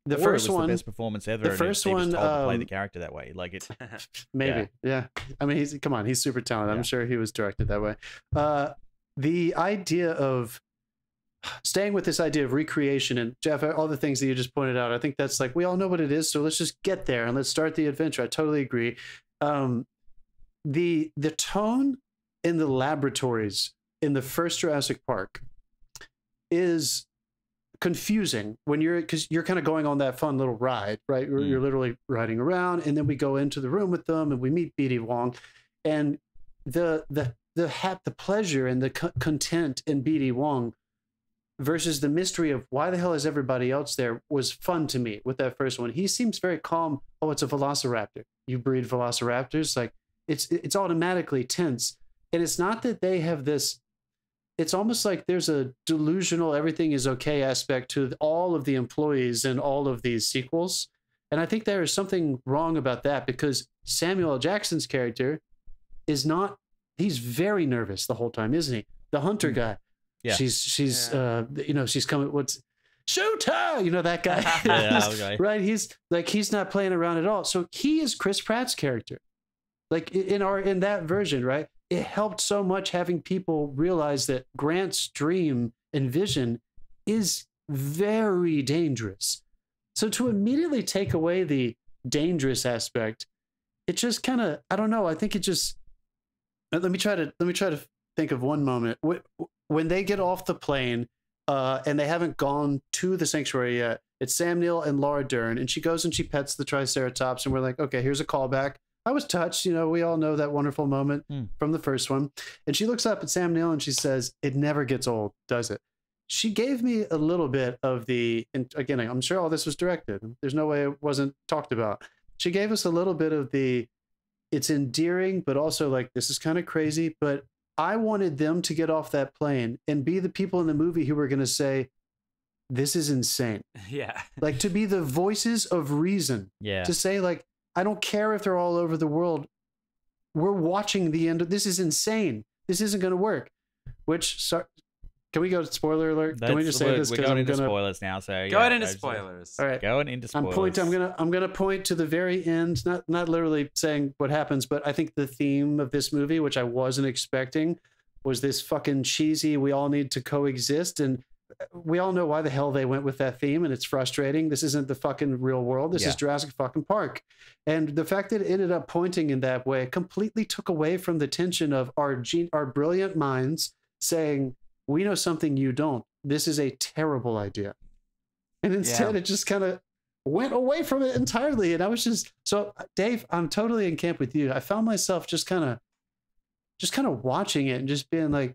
Speaker 3: The first one,
Speaker 2: the best performance ever.
Speaker 3: The first
Speaker 2: one,
Speaker 3: was
Speaker 2: told to play the character that way, like it.
Speaker 3: Maybe, yeah. I mean, he's super talented. I'm sure he was directed that way. The idea of staying with this idea of recreation, and Jeff, all the things that you just pointed out, I think that's like, we all know what it is, so let's just get there and let's start the adventure. I totally agree. The tone in the laboratories in the first Jurassic Park is confusing because you're kind of going on that fun little ride, right? You're literally riding around, and then we go into the room with them and we meet BD Wong, and the pleasure and the content in BD Wong versus the mystery of why the hell is everybody else there was fun to me with that first one. He seems very calm. Oh, it's a velociraptor. You breed velociraptors. Like it's automatically tense. And it's not that they have this. It's almost like there's a delusional everything is okay aspect to all of the employees in all of these sequels. And I think there is something wrong about that, because Samuel L. Jackson's character is not, he's very nervous the whole time, isn't he? The hunter guy. Yeah. She's coming, shoot her, that guy. Right? He's not playing around at all. So he is Chris Pratt's character. Like in that version, right? It helped so much having people realize that Grant's dream and vision is very dangerous. So to immediately take away the dangerous aspect, it just kind of, I don't know. I think it just, let me try to think of one moment when they get off the plane and they haven't gone to the sanctuary yet. It's Sam Neill and Laura Dern, and she goes and she pets the Triceratops, and we're like, okay, here's a callback. I was touched. We all know that wonderful moment from the first one. And she looks up at Sam Neill and she says, "It never gets old, does it?" She gave me a little bit of and again, I'm sure all this was directed. There's no way it wasn't talked about. she gave us a little bit of it's endearing, but also like, this is kind of crazy. But I wanted them to get off that plane and be the people in the movie who were going to say, this is insane.
Speaker 1: Yeah.
Speaker 3: Like, to be the voices of reason.
Speaker 2: Yeah.
Speaker 3: To say, like, I don't care if they're all over the world. We're watching the end of this. Is insane. This isn't going to work. Can we go to spoiler alert? Can we just say this?
Speaker 2: We're going into spoilers now. So
Speaker 1: going into spoilers.
Speaker 3: All right.
Speaker 2: Going into spoilers.
Speaker 3: I'm gonna point to the very end. Not literally saying what happens, but I think the theme of this movie, which I wasn't expecting, was this fucking cheesy. We all need to coexist, and we all know why the hell they went with that theme, and it's frustrating. This isn't the fucking real world. This is Jurassic fucking Park, and the fact that it ended up pointing in that way completely took away from the tension of our brilliant minds saying, we know something you don't. This is a terrible idea. And instead it just kind of went away from it entirely. And I was so Dave, I'm totally in camp with you. I found myself just kind of watching it and just being like,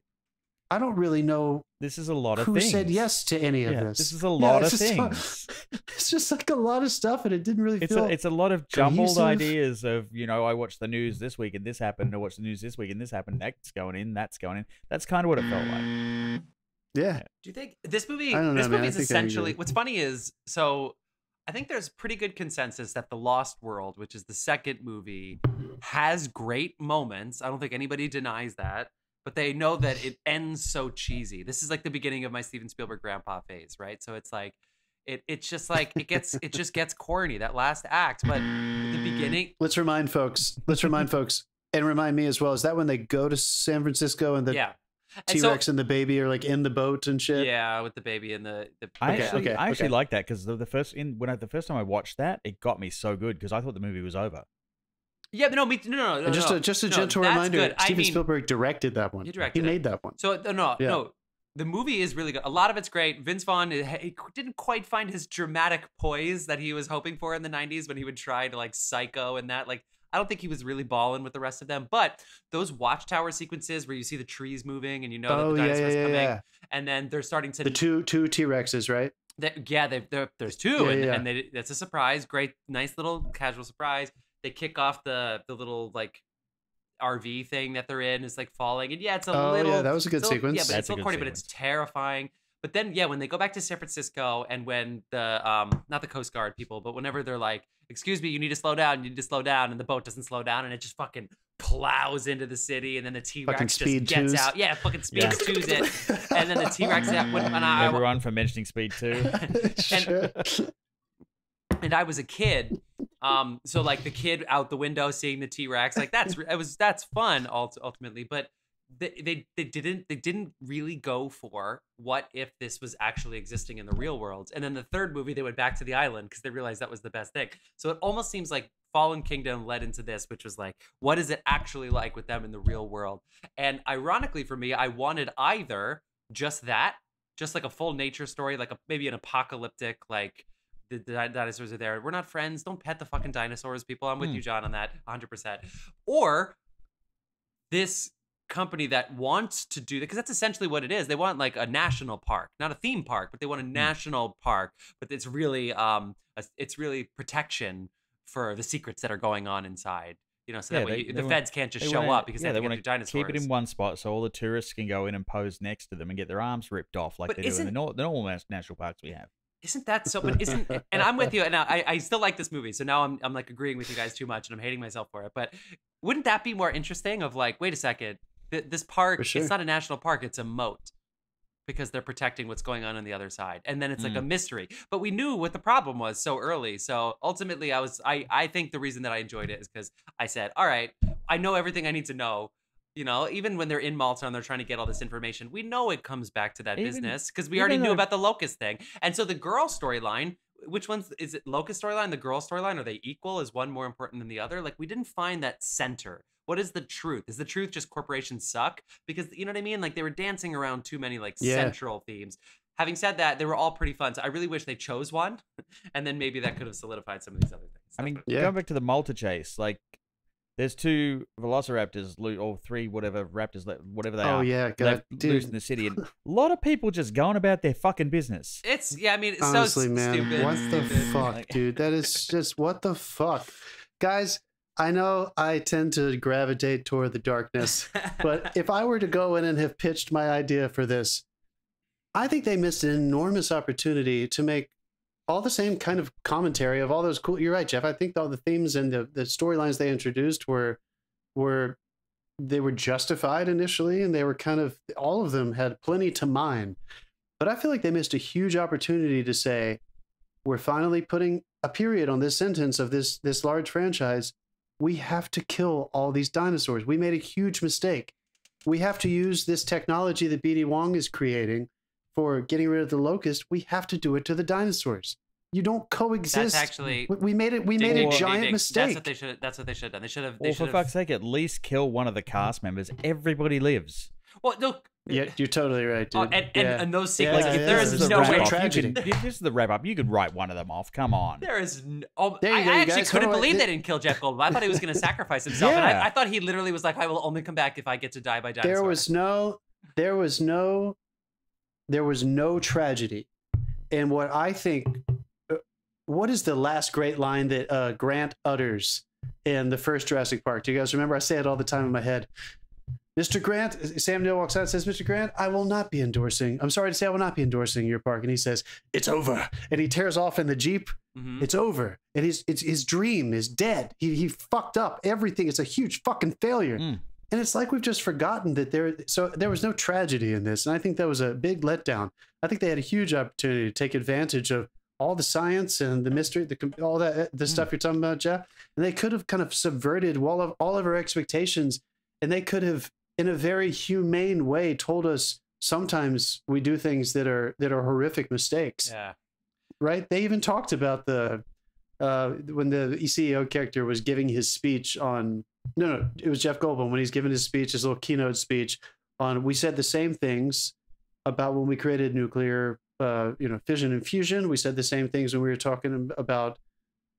Speaker 3: I don't really know.
Speaker 2: This is a lot of
Speaker 3: who
Speaker 2: things.
Speaker 3: said yes to any of this.
Speaker 2: This is a lot of things.
Speaker 3: It's just like a lot of stuff, and it didn't really feel.
Speaker 2: It's a lot of jumbled
Speaker 3: cohesive
Speaker 2: ideas of, I watched the news this week and this happened. I watched the news this week and this happened. That's going in. That's going in. That's kind of what it felt like.
Speaker 3: Yeah.
Speaker 1: Do you think this movie?
Speaker 3: I don't know,
Speaker 1: this movie is essentially.
Speaker 3: I
Speaker 1: What's funny is, so I think there's pretty good consensus that The Lost World, which is the second movie, has great moments. I don't think anybody denies that. But they know that it ends so cheesy. This is like the beginning of my Steven Spielberg grandpa phase, right? So it's like, it's just like, it just gets corny, that last act. But the beginning.
Speaker 3: Let's remind folks, and remind me as well. Is that when they go to San Francisco and the T-Rex and the baby are like in the boat and shit?
Speaker 1: Yeah, with the baby and the.
Speaker 2: I actually like that, because the first time I watched that, it got me so good because I thought the movie was over.
Speaker 1: Yeah, but no.
Speaker 3: And just a gentle reminder: Steven Spielberg directed that one. He made that one.
Speaker 1: So no, the movie is really good. A lot of it's great. Vince Vaughn, he didn't quite find his dramatic poise that he was hoping for in the '90s when he would try to like Psycho and that. Like, I don't think he was really balling with the rest of them. But those watchtower sequences where you see the trees moving and you know that the dinosaurs coming, and then they're starting to
Speaker 3: the two T-Rexes, right?
Speaker 1: There's two, and that's a surprise. Great, nice little casual surprise. They kick off the little like RV thing that they're in is like falling, and it's a little. Yeah,
Speaker 3: that was a good sequence.
Speaker 1: Yeah, but it's a little corny, but it's terrifying. But then when they go back to San Francisco, and when the not the Coast Guard people, but whenever they're like, "Excuse me, you need to slow down," and the boat doesn't slow down, and it just fucking plows into the city, and then the T-Rex just gets out. Yeah, fucking Speed 2's it, and then the T-Rex.
Speaker 2: Everyone for mentioning Speed 2.
Speaker 1: And I was a kid, so like the kid out the window seeing the T-Rex, like that's fun ultimately, but they didn't really go for what if this was actually existing in the real world. And then the third movie they went back to the island because they realized that was the best thing. So it almost seems like Fallen Kingdom led into this, which was like, what is it actually like with them in the real world? And ironically for me, I wanted either just like a full nature story, like maybe an apocalyptic, like the dinosaurs are there, we're not friends, don't pet the fucking dinosaurs, people. I'm with you, John, on that 100%. Or this company that wants to do that, because that's essentially what it is. They want like a national park, not a theme park, but they want a national park, but it's really protection for the secrets that are going on inside, so that way the feds can't just show up because they want to dinosaurs.
Speaker 2: Keep it in one spot so all the tourists can go in and pose next to them and get their arms ripped off like they do in the normal national parks we have.
Speaker 1: Isn't that so? But and I'm with you, and I still like this movie. So now I'm like agreeing with you guys too much, and I'm hating myself for it. But wouldn't that be more interesting? Of like, wait a second, this park, it's not a national park, it's a moat, because they're protecting what's going on the other side, and then it's like a mystery. But we knew what the problem was so early. So ultimately, I think the reason that I enjoyed it is because I said, all right, I know everything I need to know. Even when they're in Malta and they're trying to get all this information, we know it comes back to that business because we already knew about the locust thing. And so the girl storyline, which one's is it? Locust storyline, the girl storyline, are they equal? Is one more important than the other? Like, we didn't find that center. What is the truth? Is the truth just corporations suck? Because you know what I mean? Like, they were dancing around too many central themes. Having said that, they were all pretty fun. So I really wish they chose one, and then maybe that could have solidified some of these other things.
Speaker 2: Going back to the Malta chase, like, There's 2 velociraptors, or 3 whatever raptors, whatever they are.
Speaker 3: Oh yeah,
Speaker 2: left loose in the city, and a lot of people just going about their fucking business.
Speaker 1: It's I mean, it's
Speaker 3: honestly,
Speaker 1: so
Speaker 3: man,
Speaker 1: stupid.
Speaker 3: what the fuck, dude? That is just what the fuck, guys. I know I tend to gravitate toward the darkness, but if I were to go in and have pitched my idea for this, I think they missed an enormous opportunity to make all the same kind of commentary of all those cool. You're right, Jeff. I think all the themes and the storylines they introduced were justified initially, and they were kind of, all of them had plenty to mine. But I feel like they missed a huge opportunity to say, we're finally putting a period on this sentence of this large franchise. We have to kill all these dinosaurs. We made a huge mistake. We have to use this technology that BD Wong is creating for getting rid of the locust. We have to do it to the dinosaurs. You don't coexist.
Speaker 1: That's actually,
Speaker 3: we made it. We made a giant mistake.
Speaker 1: That's what they should have done. They should have.
Speaker 2: Or for fuck's sake, at least kill one of the cast members. Everybody lives.
Speaker 1: Well, no.
Speaker 3: Yeah, you're totally right, dude.
Speaker 1: And those sequels,
Speaker 3: there
Speaker 1: is no way.
Speaker 3: Tragedy.
Speaker 2: This is the wrap up. You could write one of them off. Come on.
Speaker 1: There is.
Speaker 3: There you go,
Speaker 1: I actually
Speaker 3: guys.
Speaker 1: couldn't believe they didn't kill Jeff Goldblum. I thought he was going to sacrifice himself.
Speaker 2: Yeah.
Speaker 1: And I thought he literally was like, I will only come back if I get to die by dinosaur.
Speaker 3: There was no tragedy. And what I think, what is the last great line that Grant utters in the first Jurassic Park? Do you guys remember? I say it all the time in my head. Mr. Grant, Sam Neill walks out and says, Mr. Grant, I will not be endorsing your park. And he says, it's over. And he tears off in the Jeep. Mm-hmm. It's over. And his dream is dead. He fucked up everything. It's a huge fucking failure. And it's like we've just forgotten that there was no tragedy in this. And I think that was a big letdown. I think they had a huge opportunity to take advantage of all the science and the mystery, all that, the stuff you're talking about, Jeff. And they could have kind of subverted all of our expectations. And they could have, in a very humane way, told us sometimes we do things that are horrific mistakes.
Speaker 1: Yeah.
Speaker 3: Right. They even talked about when the CEO character was giving his speech on, no, it was Jeff Goldblum when he's giving his speech, his little keynote speech on, we said the same things about when we created nuclear, fission and fusion. We said the same things when we were talking about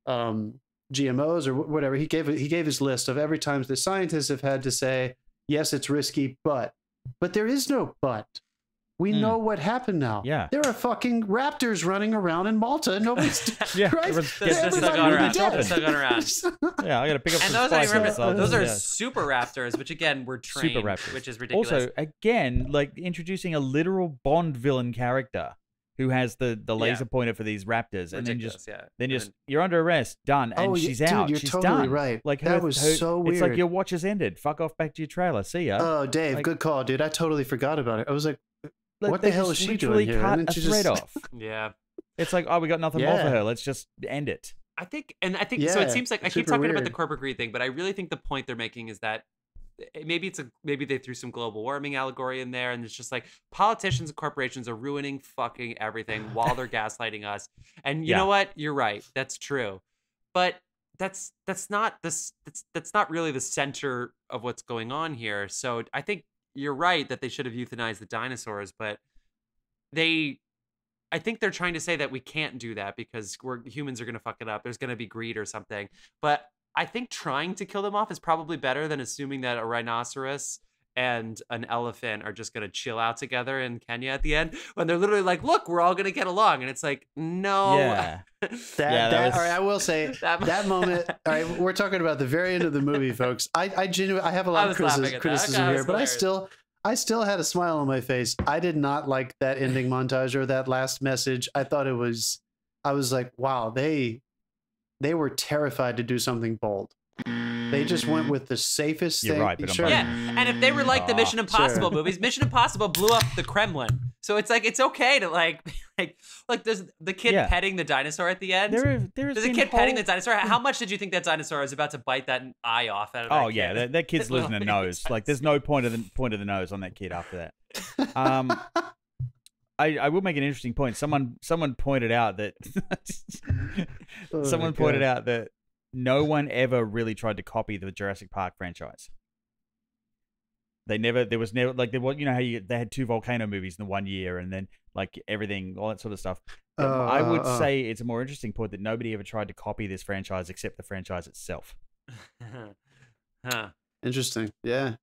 Speaker 3: GMOs or whatever. He gave his list of every time the scientists have had to say, yes, it's risky, but there is no but. We know what happened now.
Speaker 2: Yeah.
Speaker 3: There are fucking raptors running around in Malta. Nobody's right.
Speaker 1: They're still going around.
Speaker 2: Yeah, I got to pick up
Speaker 1: and
Speaker 2: some
Speaker 1: those, those are
Speaker 2: yeah.
Speaker 1: super raptors, which again were trained,
Speaker 2: Super raptors.
Speaker 1: which is ridiculous.
Speaker 2: Also, again, like introducing a literal Bond villain character who has the laser pointer for these raptors,
Speaker 1: ridiculous,
Speaker 2: and then just you're under arrest, done, and she's out.
Speaker 3: Dude, you're
Speaker 2: she's
Speaker 3: totally
Speaker 2: done.
Speaker 3: right.
Speaker 2: Like
Speaker 3: that was so weird.
Speaker 2: It's like your watch has ended. Fuck off back to your trailer. See ya.
Speaker 3: Oh, Dave, good call, dude. I totally forgot about it. I was like, what the hell is she doing here?
Speaker 2: Cut
Speaker 3: and then
Speaker 2: a thread off.
Speaker 1: Yeah.
Speaker 2: It's like, oh, we got nothing more for her. Let's just end it.
Speaker 1: I think so. It seems like I keep talking about the corporate greed thing, but I really think the point they're making is that maybe they threw some global warming allegory in there, and it's just like politicians and corporations are ruining fucking everything while they're gaslighting us. And you know what? You're right. That's true. But that's not really the center of what's going on here. So I think you're right that they should have euthanized the dinosaurs, but I think they're trying to say that we can't do that because humans are going to fuck it up. There's going to be greed or something. But I think trying to kill them off is probably better than assuming that a rhinoceros and an elephant are just going to chill out together in Kenya at the end when they're literally like, look, we're all going to get along. And it's like, no.
Speaker 3: Yeah. All right, I will say that moment. All right, we're talking about the very end of the movie, folks. I genuinely, I have a lot of criticism here, but I still had a smile on my face. I did not like that ending montage or that last message. I was like, wow, they were terrified to do something bold. They just went with the safest thing.
Speaker 2: Right, but
Speaker 1: yeah, and if they were like the Mission Impossible movies, Mission Impossible blew up the Kremlin. So it's like, it's okay to like there's the kid petting the dinosaur at the end. There's a kid petting the dinosaur. How much did you think that dinosaur is about to bite that eye off out of that kid?
Speaker 2: That kid's losing a nose. Like there's no point of the nose on that kid after that. I will make an interesting point. Someone pointed out that that no one ever really tried to copy the Jurassic Park franchise. There was never like you know how they had 2 volcano movies in the 1 year and then like everything, all that sort of stuff. I would say it's a more interesting point that nobody ever tried to copy this franchise except the franchise itself.
Speaker 1: Huh.
Speaker 3: Interesting. Yeah.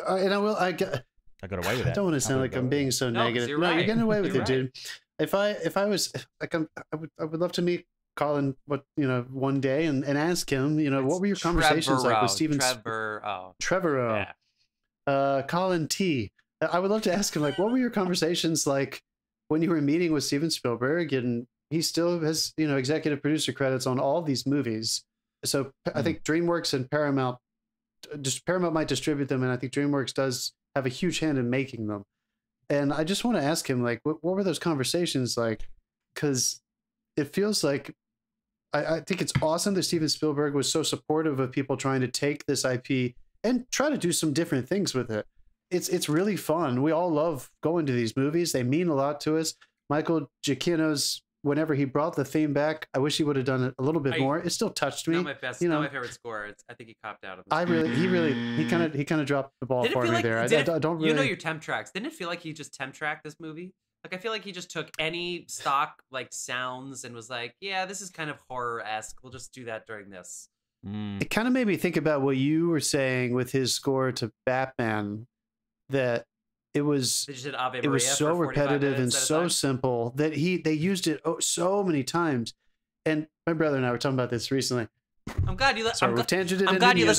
Speaker 3: And I got
Speaker 2: away with it.
Speaker 3: I don't want to sound like I'm being so negative.
Speaker 1: You're
Speaker 3: no,
Speaker 1: right.
Speaker 3: you're getting away with
Speaker 1: You're
Speaker 3: it, dude. If I was like, I would love to meet Colin, one day and ask him, what were your conversations like with Steven Trevorrow?
Speaker 1: Yeah.
Speaker 3: Colin T. I would love to ask him, like, what were your conversations like when you were meeting with Steven Spielberg? And he still has, executive producer credits on all these movies. So I think DreamWorks and Paramount might distribute them, and I think DreamWorks does have a huge hand in making them. And I just want to ask him, like, what were those conversations like? Because it feels like I think it's awesome that Steven Spielberg was so supportive of people trying to take this IP and try to do some different things with it. It's really fun. We all love going to these movies. They mean a lot to us. Michael Giacchino's, whenever he brought the theme back, I wish he would have done it a little bit more. It still touched me.
Speaker 1: Not my best, not my favorite score. I think he copped out of
Speaker 3: it. He kind of dropped the ball for me there. I don't really.
Speaker 1: You know your temp tracks. Didn't it feel like he just temp tracked this movie? Like, I feel like he just took any stock like sounds and was like, yeah, this is kind of horror-esque. We'll just do that during this.
Speaker 3: It kind of made me think about what you were saying with his score to Batman, that it was so repetitive and so simple that they used it so many times. And my brother and I were talking about this recently.
Speaker 1: I'm glad you listened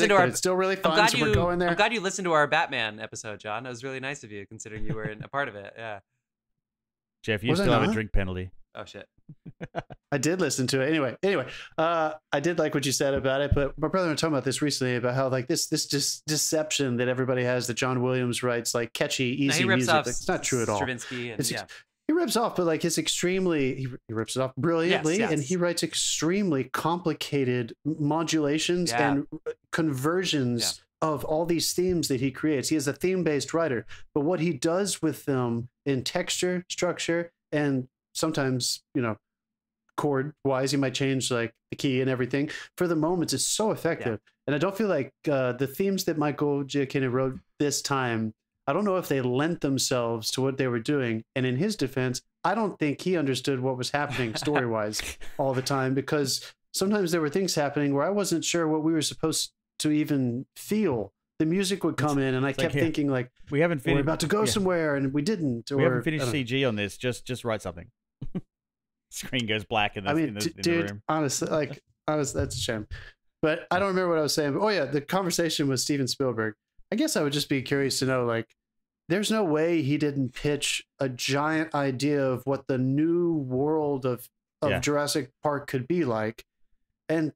Speaker 3: to our. It's still really fun. So we're going there.
Speaker 1: I'm glad you listened to our Batman episode, John. That was really nice of you, considering you were a part of it. Yeah.
Speaker 2: Jeff, you still have a drink penalty.
Speaker 1: Oh shit.
Speaker 3: I did listen to it. Anyway, I did like what you said about it, but my brother and I were talking about this recently, about how like this just deception that everybody has that John Williams writes like catchy, easy music. Like, it's not true at all. He rips off, but like he rips it off brilliantly, and he writes extremely complicated modulations and conversions of all these themes that he creates. He is a theme-based writer, but what he does with them in texture, structure, and sometimes, chord-wise, he might change like the key and everything. For the moments, it's so effective. And I don't feel like the themes that Michael Giacchino wrote this time, I don't know if they lent themselves to what they were doing. And in his defense, I don't think he understood what was happening story-wise all the time, because sometimes there were things happening where I wasn't sure what we were supposed to even feel. The music would come in, and I kept thinking, like, we're about to go somewhere, and we didn't.
Speaker 2: We haven't finished CG on this. Just write something. Screen goes black in the room.
Speaker 3: Honestly, that's a shame. But I don't remember what I was saying. But, the conversation with Steven Spielberg. I guess I would just be curious to know, like, there's no way he didn't pitch a giant idea of what the new world of Jurassic Park could be like. And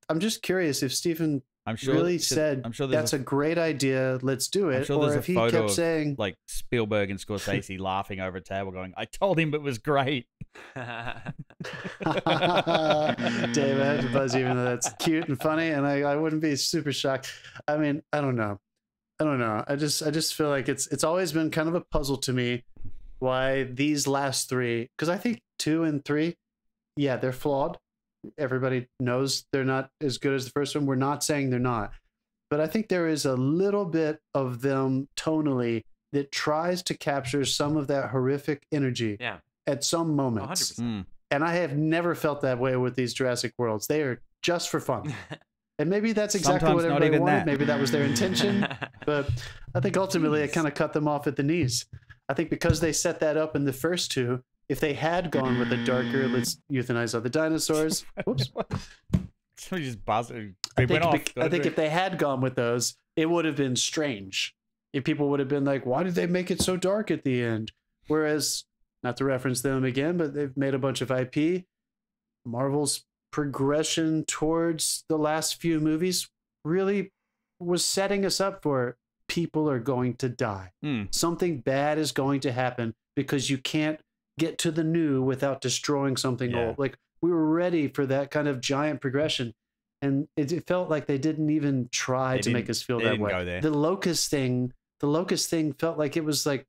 Speaker 3: I'm just curious if Steven said, that's a great idea, let's do it.
Speaker 2: I'm sure
Speaker 3: or
Speaker 2: there's
Speaker 3: if
Speaker 2: a photo
Speaker 3: he kept saying,
Speaker 2: like Spielberg and Scorsese laughing over a table going, I told him it was great.
Speaker 3: Dave, I had to buzz, even though that's cute and funny, and I wouldn't be super shocked. I mean, I don't know. I just feel like it's always been kind of a puzzle to me why these last three, because I think 2 and 3, they're flawed. Everybody knows they're not as good as the first one. We're not saying they're not, but I think there is a little bit of them tonally that tries to capture some of that horrific energy at some moments.
Speaker 1: 100%.
Speaker 3: And I have never felt that way with these Jurassic Worlds. They are just for fun. And maybe that's exactly what everybody wanted. Maybe that was their intention. But I think ultimately it kind of cut them off at the knees. I think because they set that up in the first 2, if they had gone with a darker, let's euthanize all the dinosaurs. Whoops.
Speaker 2: Somebody just buzzed.
Speaker 3: I think if they had gone with those, it would have been strange. If people would have been like, why did they make it so dark at the end? Whereas, not to reference them again, but they've made a bunch of IP. Marvel's progression towards the last few movies really was setting us up for people are going to die. Something bad is going to happen because you can't get to the new without destroying something old. Like, we were ready for that kind of giant progression, and it felt like they didn't even try to make us feel that way. The locust thing felt like it was like,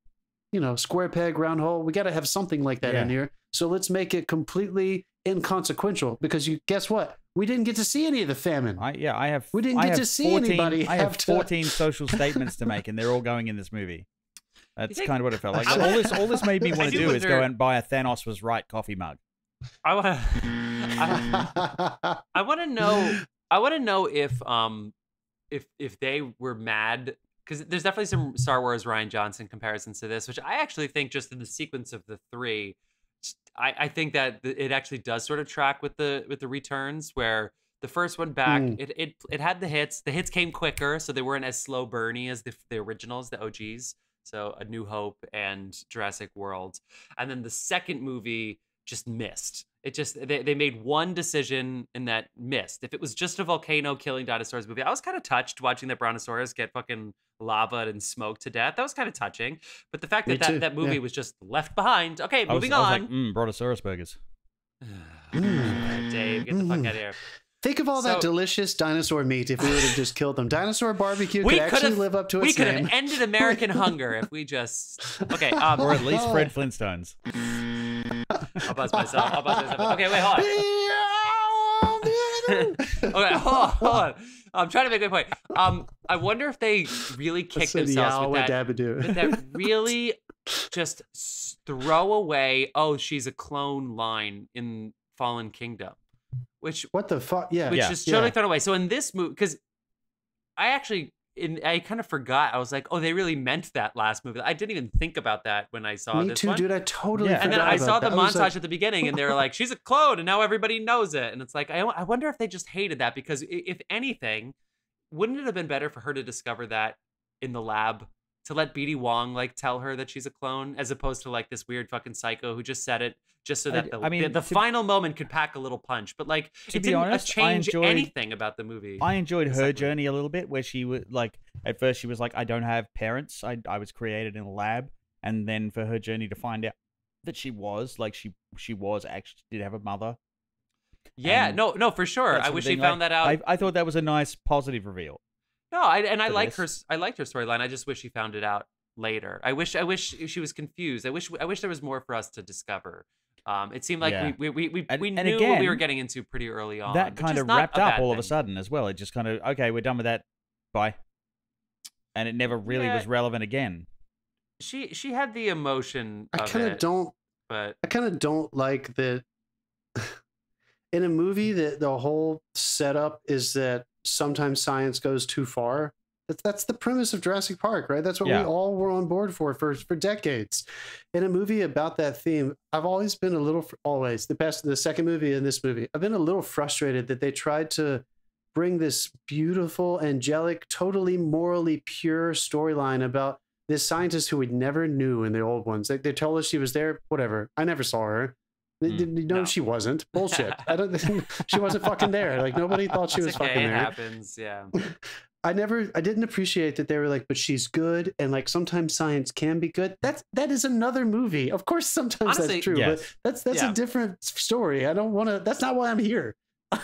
Speaker 3: square peg round hole. We got to have something like that in here, so let's make it completely inconsequential, because guess what, we didn't get to see any of the famine.
Speaker 2: We didn't get
Speaker 3: to see anybody.
Speaker 2: I have 14 social statements to make, and they're all going in this movie. That's kind of what it felt like. All this made me want to do is go and buy a Thanos was right coffee mug.
Speaker 1: I want to know if if they were mad, because there's definitely some Star Wars Rian Johnson comparisons to this, which I actually think just in the sequence of the three, I think that it actually does sort of track with the returns, where the first one back, it had the hits. The hits came quicker, so they weren't as slow burny as the originals, the OGs. So A New Hope and Jurassic World. And then the second movie just missed. It just, they made one decision and that missed. If it was just a volcano killing dinosaurs movie, I was kind of touched watching the Brontosaurus get fucking lavaed and smoked to death. That was kind of touching. But the fact that that movie was just left behind. Okay, moving on.
Speaker 2: I was like, Brontosaurus burgers.
Speaker 1: Dave, get the fuck out of here.
Speaker 3: Think of all that delicious dinosaur meat if we would have just killed them. Dinosaur barbecue could actually live up to its name.
Speaker 1: We could have ended American hunger if we just... Okay.
Speaker 2: Or at least Fred Flintstones.
Speaker 1: I'll buzz myself. Okay, wait, hold on. Okay, hold on. I'm trying to make my point. I wonder if they really kicked themselves with that really just throw away, oh, she's a clone line in Fallen Kingdom. Which
Speaker 3: what the fuck? Yeah,
Speaker 1: which is totally thrown away. So in this movie, because I kind of forgot. I was like, oh, they really meant that last movie. I didn't even think about that when I saw this one.
Speaker 3: Me too, dude. I totally forgot.
Speaker 1: And then I saw the montage
Speaker 3: like...
Speaker 1: at the beginning, and they were like, she's a clone, and now everybody knows it. And it's like, I wonder if they just hated that, because if anything, wouldn't it have been better for her to discover that in the lab? To let BD Wong like tell her that she's a clone, as opposed to like this weird fucking psycho who just said it just so that the final moment could pack a little punch. But like, it didn't change anything about the movie.
Speaker 2: I enjoyed her journey a little bit, where she would like, at first she was like, I don't have parents. I was created in a lab. And then for her journey to find out that she was actually did have a mother.
Speaker 1: Yeah, no, for sure. I wish she found that out.
Speaker 2: I thought that was a nice positive reveal.
Speaker 1: No, I liked her storyline. I just wish she found it out later. I wish she was confused. I wish there was more for us to discover. It seemed like we knew what we were getting into pretty early on.
Speaker 2: That kind of wrapped up all of a sudden as well. It just kind of, okay, we're done with that. Bye. And it never really was relevant again.
Speaker 1: She had the emotion.
Speaker 3: I kind of don't like that. In a movie that the whole setup is that sometimes science goes too far. That's the premise of Jurassic Park, right? That's what we all were on board for decades. In a movie about that theme, I've always been the second movie and this movie, I've been a little frustrated that they tried to bring this beautiful, angelic, totally morally pure storyline about this scientist who we never knew in the old ones. They told us she was there, whatever. I never saw her. No, she wasn't. Bullshit. She wasn't fucking there. Like, nobody thought she was fucking there. It
Speaker 1: happens, yeah.
Speaker 3: I didn't appreciate that they were like, but she's good, and like sometimes science can be good. That is another movie. Of course, sometimes honestly, that's true, but that's a different story. I don't want to. That's not why I'm here.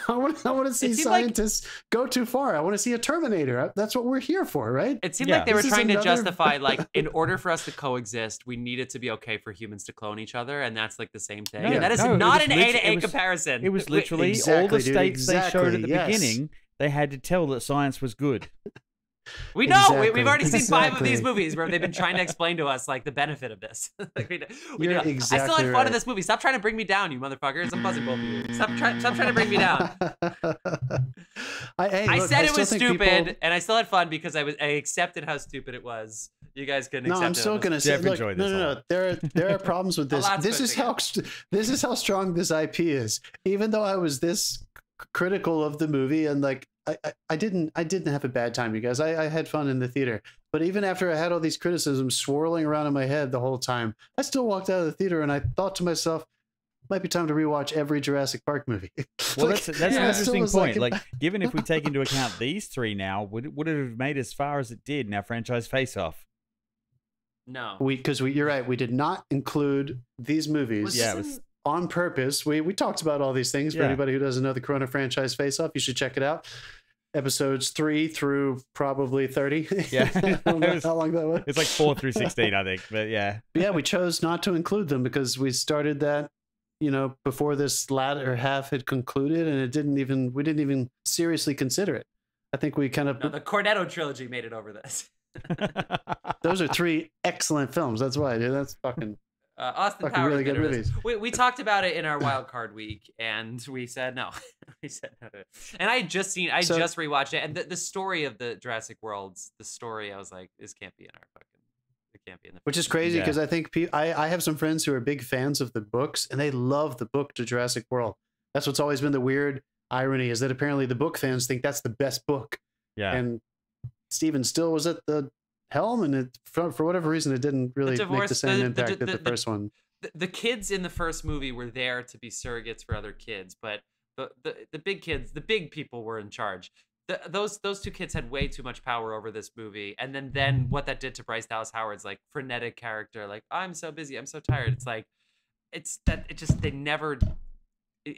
Speaker 3: I want to see scientists go too far. I want to see a Terminator. That's what we're here for, right?
Speaker 1: It seemed like they were trying to justify, like, in order for us to coexist, we need it to be okay for humans to clone each other, and that's like the same thing. And that is not an A to A comparison.
Speaker 2: It was literally all the states they showed at the beginning. They had to tell that science was good.
Speaker 1: We know. We've already seen 5 of these movies where they've been trying to explain to us like the benefit of this. Like, I still had fun in this movie. Stop trying to bring me down, you motherfuckers. I'm buzzing both of you. Stop trying to bring me down. I said it was stupid, and I still had fun because I accepted how stupid it was. You guys couldn't accept it.
Speaker 3: No, I'm still gonna say, look, no. There are problems with this. This is how strong this IP is. Even though I was this critical of the movie, and like I didn't have a bad time, you guys. I had fun in the theater. But even after I had all these criticisms swirling around in my head the whole time, I still walked out of the theater and I thought to myself, might be time to rewatch every Jurassic Park movie.
Speaker 2: Well, that's an interesting point. Like, given if we take into account these 3 now, would it have made as far as it did in our franchise face-off?
Speaker 1: No.
Speaker 3: You're right. We did not include these movies.
Speaker 2: It was
Speaker 3: on purpose. We talked about all these things. For anybody who doesn't know the Corona franchise face-off, you should check it out. Episodes 3 through probably 30.
Speaker 2: Yeah.
Speaker 3: I don't know how long that was.
Speaker 2: It's like 4 through 16, I think. But yeah.
Speaker 3: Yeah, we chose not to include them because we started that, before this latter half had concluded, and we didn't even seriously consider it. I think we kind of...
Speaker 1: No, the Cornetto trilogy made it over this.
Speaker 3: Those are 3 excellent films. That's why, dude. That's fucking...
Speaker 1: Austin Powers, really good movies. We talked about it in our wild card week, and we said no. He said no to it. And I just rewatched it, and the story of the Jurassic Worlds, the story, I was like, this can't be in our fucking. It can't be in the.
Speaker 3: Which is crazy because I think I have some friends who are big fans of the books, and they love the book to Jurassic World. That's what's always been the weird irony, is that apparently the book fans think that's the best book.
Speaker 2: Yeah.
Speaker 3: And Steven still was at the helm, and for whatever reason, it didn't really make the same impact that the first one.
Speaker 1: The kids in the first movie were there to be surrogates for other kids, but the big kids, the big people, were in charge. Those two kids had way too much power over this movie, and then what that did to Bryce Dallas Howard's like frenetic character, like, I'm so busy, I'm so tired. It's like it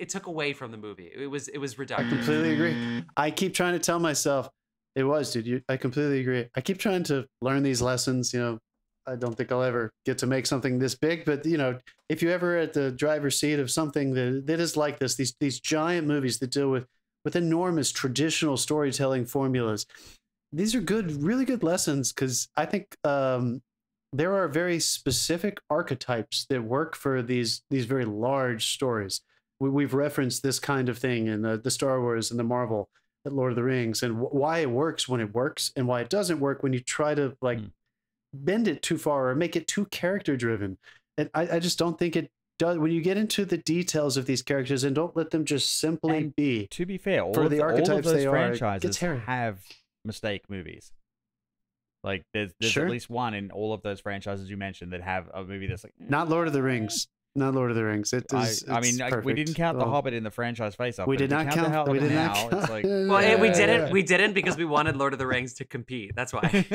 Speaker 1: took away from the movie. It was reductive.
Speaker 3: I completely agree. I keep trying to tell myself I completely agree. I keep trying to learn these lessons. I don't think I'll ever get to make something this big, but if you ever at the driver's seat of something that is like this, these giant movies that deal with enormous traditional storytelling formulas, these are really good lessons, because I think there are very specific archetypes that work for these very large stories. We've referenced this kind of thing in the Star Wars and the Marvel, the Lord of the Rings, and why it works when it works, and why it doesn't work when you try to bend it too far or make it too character driven. And I just don't think it does. When you get into the details of these characters and don't let them just simply be.
Speaker 2: To be fair, all of those franchises have mistake movies. Like there's at least one in all of those franchises you mentioned that have a movie that's like
Speaker 3: not Lord of the Rings. Not Lord of the Rings.
Speaker 2: We didn't count The Hobbit in the franchise face-off.
Speaker 3: We did not count. We did not count.
Speaker 1: It's like, well, we didn't. We didn't because we wanted Lord of the Rings to compete. That's why.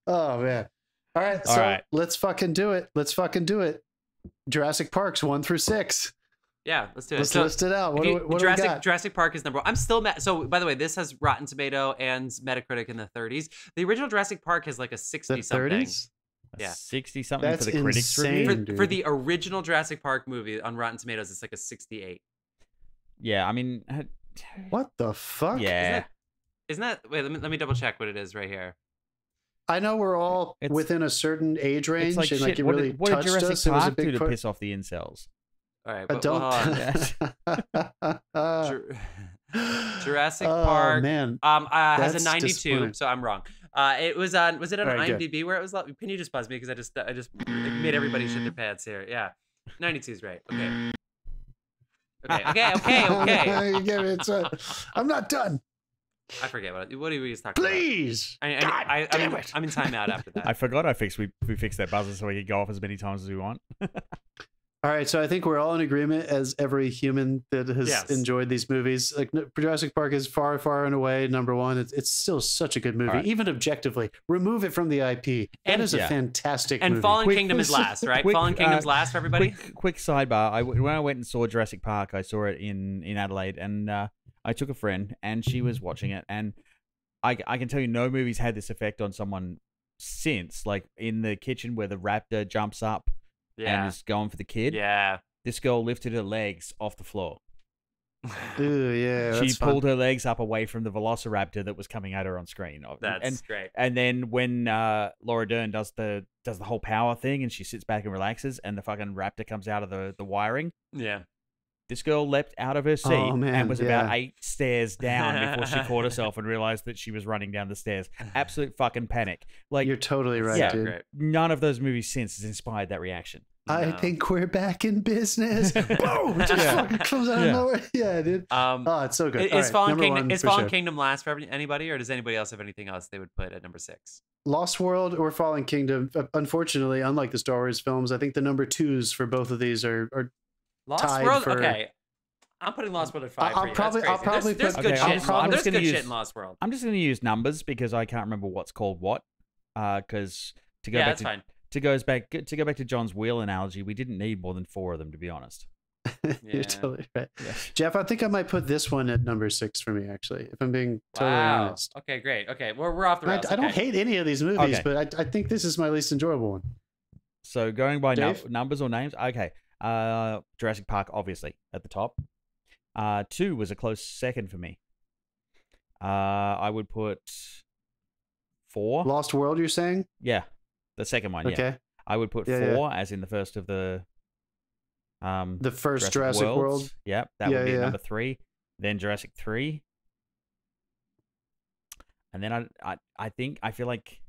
Speaker 3: Oh man! All right, let's fucking do it. Jurassic Parks 1 through 6.
Speaker 1: Yeah, let's do it.
Speaker 3: Let's list it out. What do we got?
Speaker 1: Jurassic Park is number 1. I'm still mad. So, by the way, this has Rotten Tomato and Metacritic in the 30s. The original Jurassic Park has like a 60-something. Yeah,
Speaker 2: 60-something for the critics review.
Speaker 1: For the original Jurassic Park movie on Rotten Tomatoes, it's like a 68.
Speaker 2: Yeah, I mean,
Speaker 3: what the fuck?
Speaker 2: Yeah,
Speaker 1: isn't that? Wait, let me double check what it is right here.
Speaker 3: I know we're all within a certain age range,
Speaker 2: like,
Speaker 3: and
Speaker 2: shit,
Speaker 3: like it really
Speaker 2: what did Jurassic
Speaker 3: touched us.
Speaker 2: Park do to piss off the incels?
Speaker 1: All right, but Jurassic Park,
Speaker 3: man,
Speaker 1: has a 92, so I'm wrong. It was on IMDb
Speaker 3: good.
Speaker 1: where it was. Can you just buzz me because I just made everybody shit their pants here. Yeah, 92 is right. Okay.
Speaker 3: I'm not done.
Speaker 1: I forget what we were just talking about.
Speaker 3: Please,
Speaker 1: I'm in timeout after that.
Speaker 2: I forgot we fixed that buzzer so we could go off as many times as we want.
Speaker 3: All right, so I think we're all in agreement, as every human that has enjoyed these movies. Like Jurassic Park is far, far and away number 1. It's still such a good movie, even objectively. Remove it from the IP. That is a fantastic movie.
Speaker 1: And Fallen Kingdom is last, right? Fallen Kingdom's last for everybody.
Speaker 2: Quick sidebar. When I went and saw Jurassic Park, I saw it in Adelaide, and I took a friend, and she was watching it, and I can tell you, no movie's had this effect on someone since. Like in the kitchen where the raptor jumps up. Yeah. And is going for the kid.
Speaker 1: Yeah.
Speaker 2: This girl lifted her legs off the floor.
Speaker 3: Ooh, yeah.
Speaker 2: She pulled her legs up away from the velociraptor that was coming at her on screen.
Speaker 1: That's great.
Speaker 2: And then when Laura Dern does the whole power thing, and she sits back and relaxes, and the fucking raptor comes out of the wiring.
Speaker 1: Yeah.
Speaker 2: This girl leapt out of her seat and was about 8 stairs down before she caught herself and realized that she was running down the stairs. Absolute fucking panic. Like,
Speaker 3: you're totally right, dude.
Speaker 1: Great.
Speaker 2: None of those movies since has inspired that reaction.
Speaker 3: I think we're back in business. Boom! It just fucking comes out of nowhere. Yeah, dude. It's so good.
Speaker 1: Is Fallen Kingdom last for anybody, or does anybody else have anything else they would put at number 6?
Speaker 3: Lost World or Fallen Kingdom. Unfortunately, unlike the Star Wars films, I think the number 2s for both of these are
Speaker 1: Lost World. Okay, I'm putting Lost World at 5.
Speaker 3: I'll probably
Speaker 1: there's
Speaker 3: put
Speaker 1: good shit. There's good
Speaker 2: shit
Speaker 1: in Lost World.
Speaker 2: I'm just going to use numbers because I can't remember what's called what. Because to go back to go back to John's wheel analogy, we didn't need more than 4 of them, to be honest.
Speaker 3: You're totally right. Yeah. Jeff, I think I might put this one at number 6 for me, actually, if I'm being totally honest.
Speaker 1: Okay, great. Okay, we're off the rails.
Speaker 3: I don't hate any of these movies, but I think this is my least enjoyable one.
Speaker 2: So going by numbers or names, okay. Jurassic Park, obviously, at the top. 2 was a close second for me. I would put 4.
Speaker 3: Lost World, you're saying?
Speaker 2: Yeah, the second one.
Speaker 3: Okay.
Speaker 2: Yeah. I would put 4 as in the first of the
Speaker 3: The first Jurassic World.
Speaker 2: Yep, that would be number 3. Then Jurassic 3. And then I feel like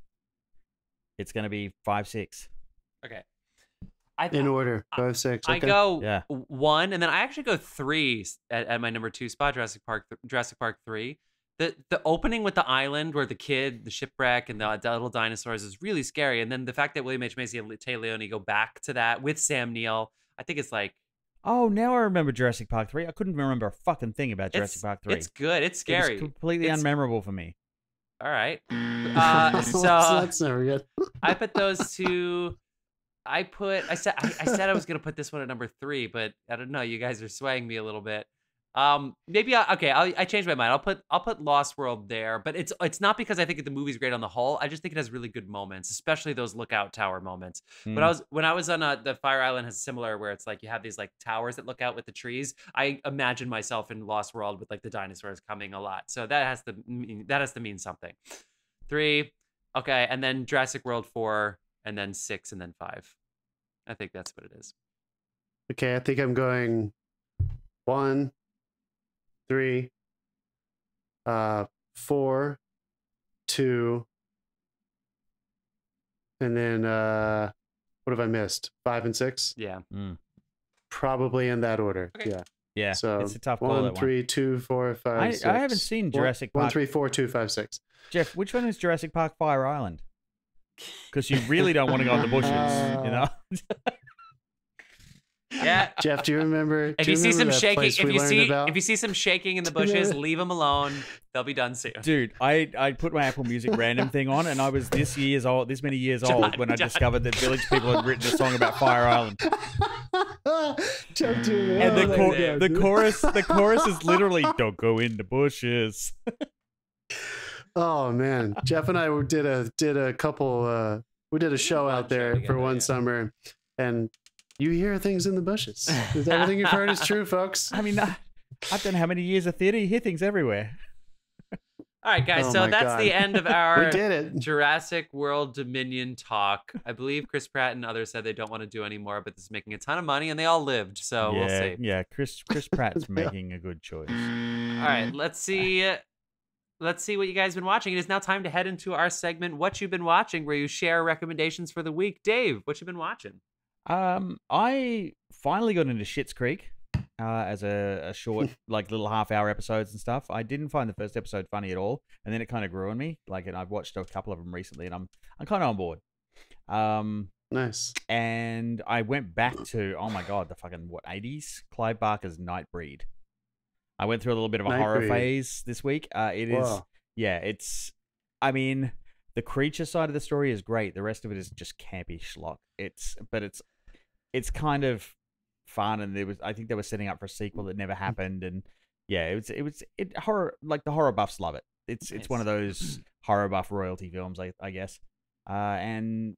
Speaker 2: it's going to be 5, 6.
Speaker 1: Okay.
Speaker 3: In order, 5, 6. Okay.
Speaker 1: I go 1, and then I actually go 3 at my number 2 spot, Jurassic Park 3. The opening with the island where the shipwreck, and the little dinosaurs is really scary. And then the fact that William H. Macy and Tay Leone go back to that with Sam Neill, I think it's like...
Speaker 2: Oh, now I remember Jurassic Park 3. I couldn't remember a fucking thing about Jurassic Park 3.
Speaker 1: It's good. It's scary.
Speaker 2: It's completely unmemorable for me.
Speaker 1: All right. So
Speaker 3: that's never good.
Speaker 1: I put those two... I said I was gonna put this one at number 3, but I don't know. You guys are swaying me a little bit. Maybe I changed my mind. I'll put Lost World there, but it's not because I think the movie's great on the whole. I just think it has really good moments, especially those lookout tower moments. When I was on the Fire Island has similar, where it's like you have these like towers that look out with the trees. I imagine myself in Lost World with like the dinosaurs coming a lot. So that has to mean something. 3, okay, and then Jurassic World 4, and then 6, and then 5. I think that's what it is.
Speaker 3: Okay, I think I'm going 1, 3, 4, 2, and then what have I missed? 5 and 6?
Speaker 1: Yeah.
Speaker 3: Probably in that order.
Speaker 1: Okay.
Speaker 3: Yeah.
Speaker 2: Yeah.
Speaker 3: So
Speaker 2: it's a tough call.
Speaker 3: 1, 3, 2, 4, 5, 6.
Speaker 2: I haven't seen Jurassic Park.
Speaker 3: 1, 3, 4, 2, 5, 6.
Speaker 2: Jeff, which one is Jurassic Park Fire Island? Because you really don't want to go in the bushes, you know?
Speaker 1: Yeah.
Speaker 3: Jeff, do you remember?
Speaker 1: If you see some shaking, if you see some shaking in the bushes, leave them alone. They'll be done soon.
Speaker 2: Dude, I put my Apple Music random thing on, and I was this many years old when I discovered that Village People had written a song about Fire Island. And the chorus is literally "Don't go in the bushes."
Speaker 3: Oh man, Jeff and I did a couple. We did a show out there for one summer, and you hear things in the bushes. Everything you've heard is true, folks.
Speaker 2: I mean, I've done how many years of theater? You hear things everywhere.
Speaker 1: All right, guys. So that's the end of our
Speaker 3: we did it.
Speaker 1: Jurassic World Dominion talk. I believe Chris Pratt and others said they don't want to do anymore, but this is making a ton of money, and they all lived. So we'll see.
Speaker 2: Yeah, Chris Pratt's making a good choice.
Speaker 1: All right, let's see. Let's see what you guys have been watching. It is now time to head into our segment, What You've Been Watching, where you share recommendations for the week. Dave, what you been watching?
Speaker 2: I finally got into Schitt's Creek as a short, like little half-hour episodes and stuff. I didn't find the first episode funny at all, and then it kind of grew on me. Like, and I've watched a couple of them recently, and I'm kind of on board.
Speaker 3: Nice.
Speaker 2: And I went back to, oh my god, the fucking 80s? Clive Barker's Nightbreed. I went through a little bit of a horror phase this week. It's, I mean, the creature side of the story is great. The rest of it is just campy schlock. It's kind of fun, and I think they were setting up for a sequel that never happened, and yeah, it horror, like the horror buffs love it. It's one of those horror buff royalty films, I guess, and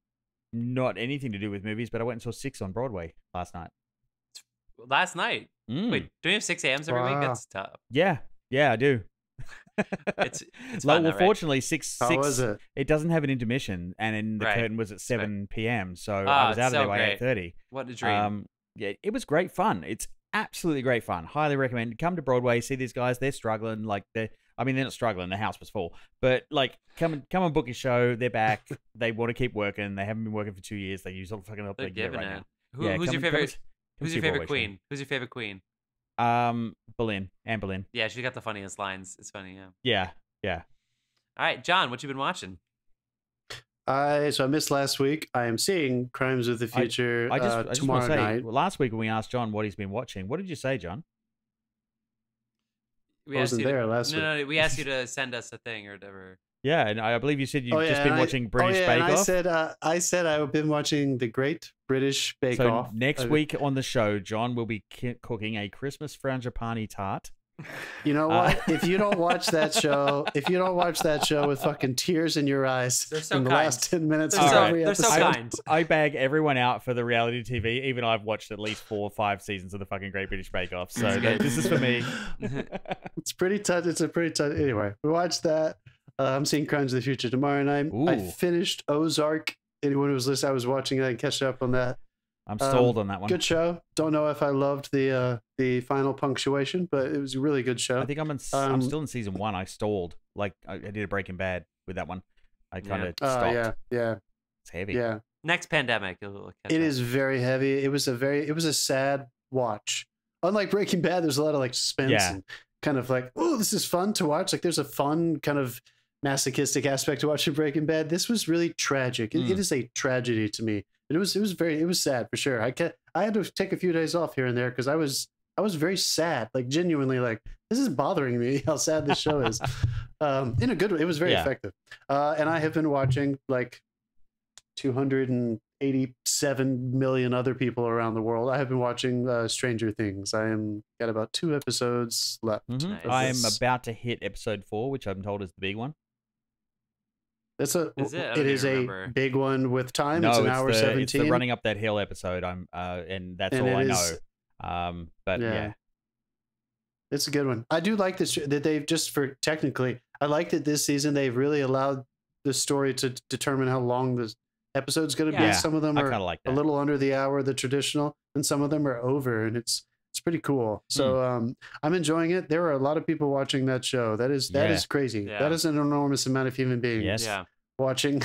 Speaker 2: not anything to do with movies, but I went and saw 6 on Broadway last night.
Speaker 1: Last night? Wait, do you have 6 a.m.s every week? That's tough.
Speaker 2: Yeah, I do.
Speaker 1: It's fun,
Speaker 2: well,
Speaker 1: though,
Speaker 2: fortunately,
Speaker 1: right?
Speaker 2: 6.
Speaker 3: How was it?
Speaker 2: It doesn't have an intermission, and then the curtain was at 7 p.m. So I was out of there by 8:30.
Speaker 1: What a dream!
Speaker 2: Yeah, it was great fun. It's absolutely great fun. Highly recommend. Come to Broadway, see these guys. They're struggling. Like they're not struggling. The house was full, but like come and book your show. They're back. They want to keep working. They haven't been working for 2 years. They use all the fucking help they can get right now.
Speaker 1: Who's your favorite? Who's your favorite queen? Who's your favorite queen?
Speaker 2: Anne Boleyn.
Speaker 1: Yeah, she got the funniest lines. It's funny, yeah.
Speaker 2: Yeah.
Speaker 1: All right, John, what you been watching?
Speaker 3: So I missed last week. I am seeing Crimes of the Future
Speaker 2: I just
Speaker 3: tomorrow night.
Speaker 2: Last week when we asked John what he's been watching, what did you say, John?
Speaker 3: I wasn't there last week.
Speaker 1: No, we asked you to send us a thing or whatever.
Speaker 2: Yeah, and I believe you said you've just been watching British Bake Off.
Speaker 3: I said I've been watching the Great British Bake Off.
Speaker 2: So next week on the show, John will be cooking a Christmas frangipani tart.
Speaker 3: You know what? If you don't watch that show, with fucking tears in your eyes in the last 10 minutes of every episode.
Speaker 1: They're so kind.
Speaker 2: I bag everyone out for the reality TV. Even I've watched at least 4 or 5 seasons of the fucking Great British Bake Off. So this is for me.
Speaker 3: It's pretty tough. Anyway, we watched that. I'm seeing Crimes of the Future tomorrow night. I finished Ozark. Anyone who was listening, I was watching it and catching up on that.
Speaker 2: I'm sold on that one.
Speaker 3: Good show. Don't know if I loved the final punctuation, but it was a really good show.
Speaker 2: I think I'm still in season 1. I stalled. Like I did a Breaking Bad with that one. I kind of stopped.
Speaker 3: Yeah.
Speaker 2: It's heavy.
Speaker 3: Yeah.
Speaker 1: Next pandemic.
Speaker 3: It is very heavy. It was a sad watch. Unlike Breaking Bad, there's a lot of like suspense and kind of like, oh, this is fun to watch. Like there's a fun kind of masochistic aspect to watching Breaking Bad. This was really tragic. It is a tragedy to me. It was sad for sure. I had to take a few days off here and there because I was very sad, like genuinely like this is bothering me how sad this show is. In a good way. It was very effective. And I have been watching like 287 million other people around the world. I have been watching Stranger Things. I am got about 2 episodes left.
Speaker 2: Nice. I am about to hit episode 4, which I'm told is the big one.
Speaker 3: It is a big one with time. It's an hour 17.
Speaker 2: It's the running up that hill episode. And that's all I know. But yeah,
Speaker 3: it's a good one. I do like this that they've I like that this season they've really allowed the story to determine how long the episode's going to be. Some of them are like a little under the hour, the traditional, and some of them are over, and it's pretty cool. So I'm enjoying it. There are a lot of people watching that show. That is crazy. Yeah. That is an enormous amount of human beings.
Speaker 2: Yes. Yeah.
Speaker 3: Watching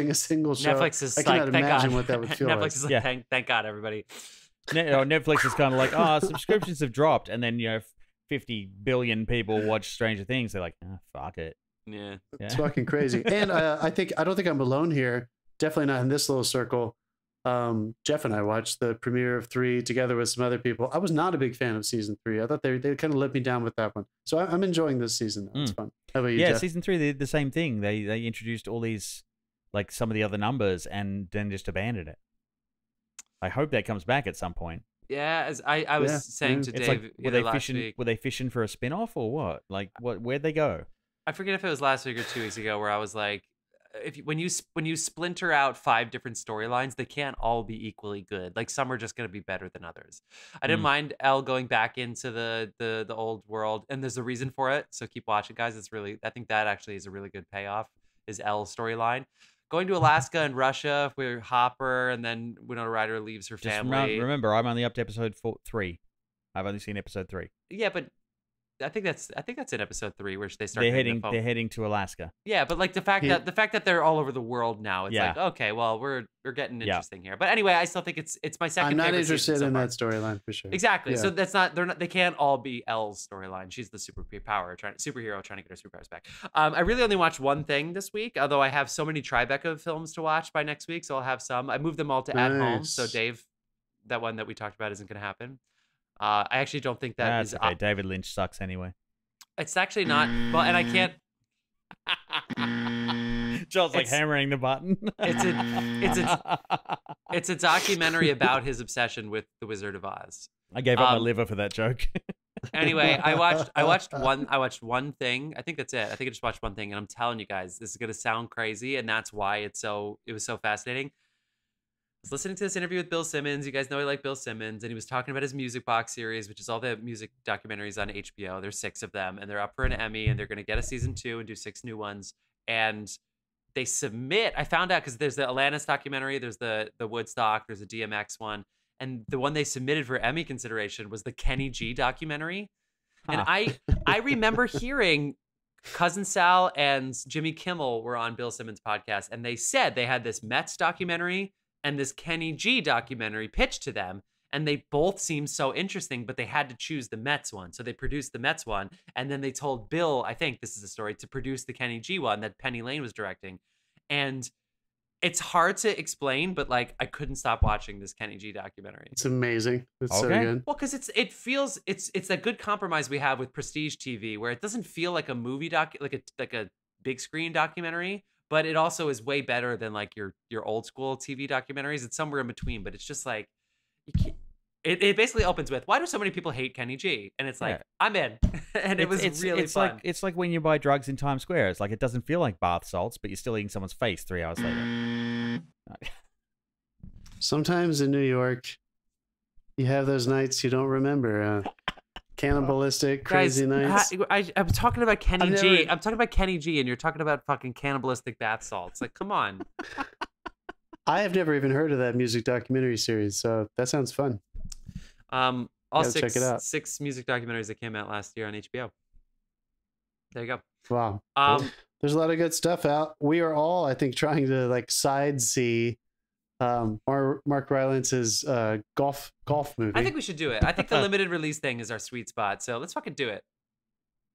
Speaker 3: a single show.
Speaker 1: Netflix is
Speaker 3: I cannot imagine what that would feel
Speaker 1: Netflix
Speaker 3: like.
Speaker 1: is like, thank God, everybody.
Speaker 2: Netflix is kind of like, subscriptions have dropped, and then 50 billion people watch Stranger Things. They're like, fuck it.
Speaker 1: Yeah,
Speaker 3: it's fucking crazy. And I don't think I'm alone here. Definitely not in this little circle. Jeff and I watched the premiere of 3 together with some other people. I was not a big fan of season 3. I thought they kind of let me down with that one. So I'm enjoying this season. It's fun. How about you, Jeff?
Speaker 2: Season 3, they did the same thing. They introduced all these, like some of the other numbers, and then just abandoned it. I hope that comes back at some point.
Speaker 1: Yeah, as I was saying to Dave,
Speaker 2: like, were they fishing for a spin-off or what? Like, where'd they go?
Speaker 1: I forget if it was last week or 2 weeks ago where I was like, when you splinter out 5 different storylines, they can't all be equally good. Like some are just going to be better than others. I didn't mind Elle going back into the old world, and there's a reason for it. So keep watching, guys. I think that actually is a really good payoff. Is Elle's storyline going to Alaska and Russia with Hopper, and then Winona Ryder leaves her family.
Speaker 2: Remember, I'm only up to episode 3. I've only seen episode 3.
Speaker 1: Yeah, but I think that's in episode 3 where they start.
Speaker 2: They're heading to Alaska.
Speaker 1: Yeah, but like the fact that they're all over the world now, it's like, okay, well we're getting interesting here. But anyway, I still think it's my second.
Speaker 3: I'm not
Speaker 1: favorite
Speaker 3: interested in that storyline for sure.
Speaker 1: Exactly. Yeah. So they can't all be Elle's storyline. She's the superhero trying to get her superpowers back. I really only watched one thing this week, although I have so many Tribeca films to watch by next week, so I'll have some. I moved them all to At Home, so Dave, that one that we talked about isn't going to happen. I actually don't think that is
Speaker 2: okay. David Lynch sucks anyway.
Speaker 1: It's actually not. Well, and I can't.
Speaker 2: Joel's like hammering the button.
Speaker 1: It's a documentary about his obsession with The Wizard of Oz.
Speaker 2: I gave up my liver for that joke.
Speaker 1: Anyway, I watched one thing. I think that's it. I think I just watched one thing, and I'm telling you guys, this is gonna sound crazy, and that's why it was so fascinating. I was listening to this interview with Bill Simmons. You guys know I like Bill Simmons, and he was talking about his Music Box series, which is all the music documentaries on HBO. There's 6 of them, and they're up for an Emmy, and they're going to get a season 2 and do 6 new ones. And they submit. I found out because there's the Alanis documentary, there's the Woodstock, there's a DMX one, and the one they submitted for Emmy consideration was the Kenny G documentary. And I remember hearing Cousin Sal and Jimmy Kimmel were on Bill Simmons' podcast, and they said they had this Mets documentary and this Kenny G documentary pitched to them, and they both seemed so interesting, but they had to choose the Mets one. So they produced the Mets one, and then they told Bill, I think this is the story, to produce the Kenny G one that Penny Lane was directing. And it's hard to explain, but like I couldn't stop watching this Kenny G documentary.
Speaker 3: It's amazing. It's so good.
Speaker 1: Well, because it's a good compromise we have with prestige TV, where it doesn't feel like a movie like a big screen documentary, but it also is way better than like your old school TV documentaries. It's somewhere in between, but it's just like it basically opens with, why do so many people hate Kenny G? And it's like, I'm in. And it was really fun.
Speaker 2: It's like when you buy drugs in Times Square. It's like it doesn't feel like bath salts, but you're still eating someone's face 3 hours later.
Speaker 3: Sometimes in New York, you have those nights you don't remember. Cannibalistic, crazy nights.
Speaker 1: I'm talking about Kenny G. I'm talking about Kenny G, and you're talking about fucking cannibalistic bath salts. Like, come on.
Speaker 3: I have never even heard of that music documentary series, so that sounds fun.
Speaker 1: All
Speaker 3: check it out.
Speaker 1: 6 music documentaries that came out last year on HBO. There you go.
Speaker 3: Wow. There's a lot of good stuff out. We are all, I think, trying to like side see Mark Rylance's golf movie.
Speaker 1: I think we should do it. I think the limited release thing is our sweet spot. So let's fucking do it.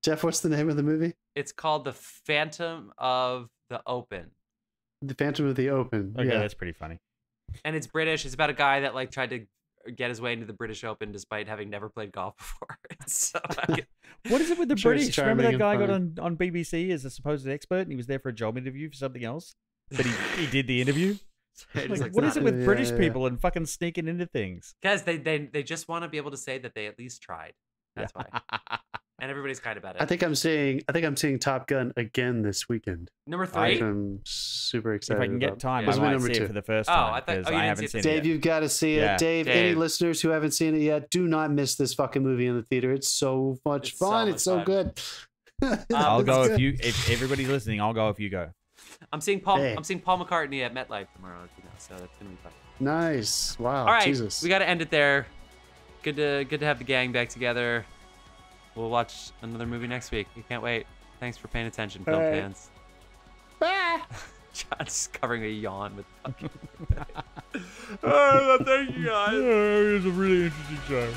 Speaker 3: Jeff, what's the name of the movie?
Speaker 1: It's called The Phantom of the Open.
Speaker 3: The Phantom of the Open.
Speaker 2: Okay,
Speaker 3: yeah.
Speaker 2: that's pretty funny.
Speaker 1: And it's British. It's about a guy that like tried to get his way into the British Open despite having never played golf before. So,
Speaker 2: what is it with the
Speaker 3: sure
Speaker 2: British? Remember that guy got
Speaker 3: funny.
Speaker 2: on BBC as a supposed expert and he was there for a job interview for something else? But he did the interview? Like, what is it with British people and fucking sneaking into things?
Speaker 1: Guys, they just want to be able to say that they at least tried. That's why. And everybody's kind about it.
Speaker 3: I think I'm seeing Top Gun again this weekend.
Speaker 1: Number 3?
Speaker 3: I'm super excited.
Speaker 2: If I can get time, I might see it for the first
Speaker 1: Oh,
Speaker 2: time.
Speaker 1: I thought-
Speaker 2: because
Speaker 1: you
Speaker 2: I
Speaker 1: didn't
Speaker 2: haven't
Speaker 1: see
Speaker 2: seen
Speaker 1: it.
Speaker 2: it
Speaker 3: Dave,
Speaker 2: yet.
Speaker 3: you've got to see it.
Speaker 2: Yeah.
Speaker 3: Dave, any listeners who haven't seen it yet, do not miss this fucking movie in the theater. It's so much
Speaker 1: It's so
Speaker 3: fun.
Speaker 1: much
Speaker 3: It's so
Speaker 1: fun.
Speaker 3: good.
Speaker 2: I'll go
Speaker 3: It's good.
Speaker 2: if everybody's listening. I'll go if you go.
Speaker 1: I'm seeing Paul
Speaker 3: Hey.
Speaker 1: McCartney at MetLife tomorrow, so that's gonna be fun.
Speaker 3: Nice. Wow.
Speaker 1: All right,
Speaker 3: Jesus.
Speaker 1: we got to end it there. Good to have the gang back together. We'll watch another movie next week. We can't wait. Thanks for paying attention, film
Speaker 3: right.
Speaker 1: fans. John's covering a yawn with fucking. Thank you guys.
Speaker 2: It was a really interesting show.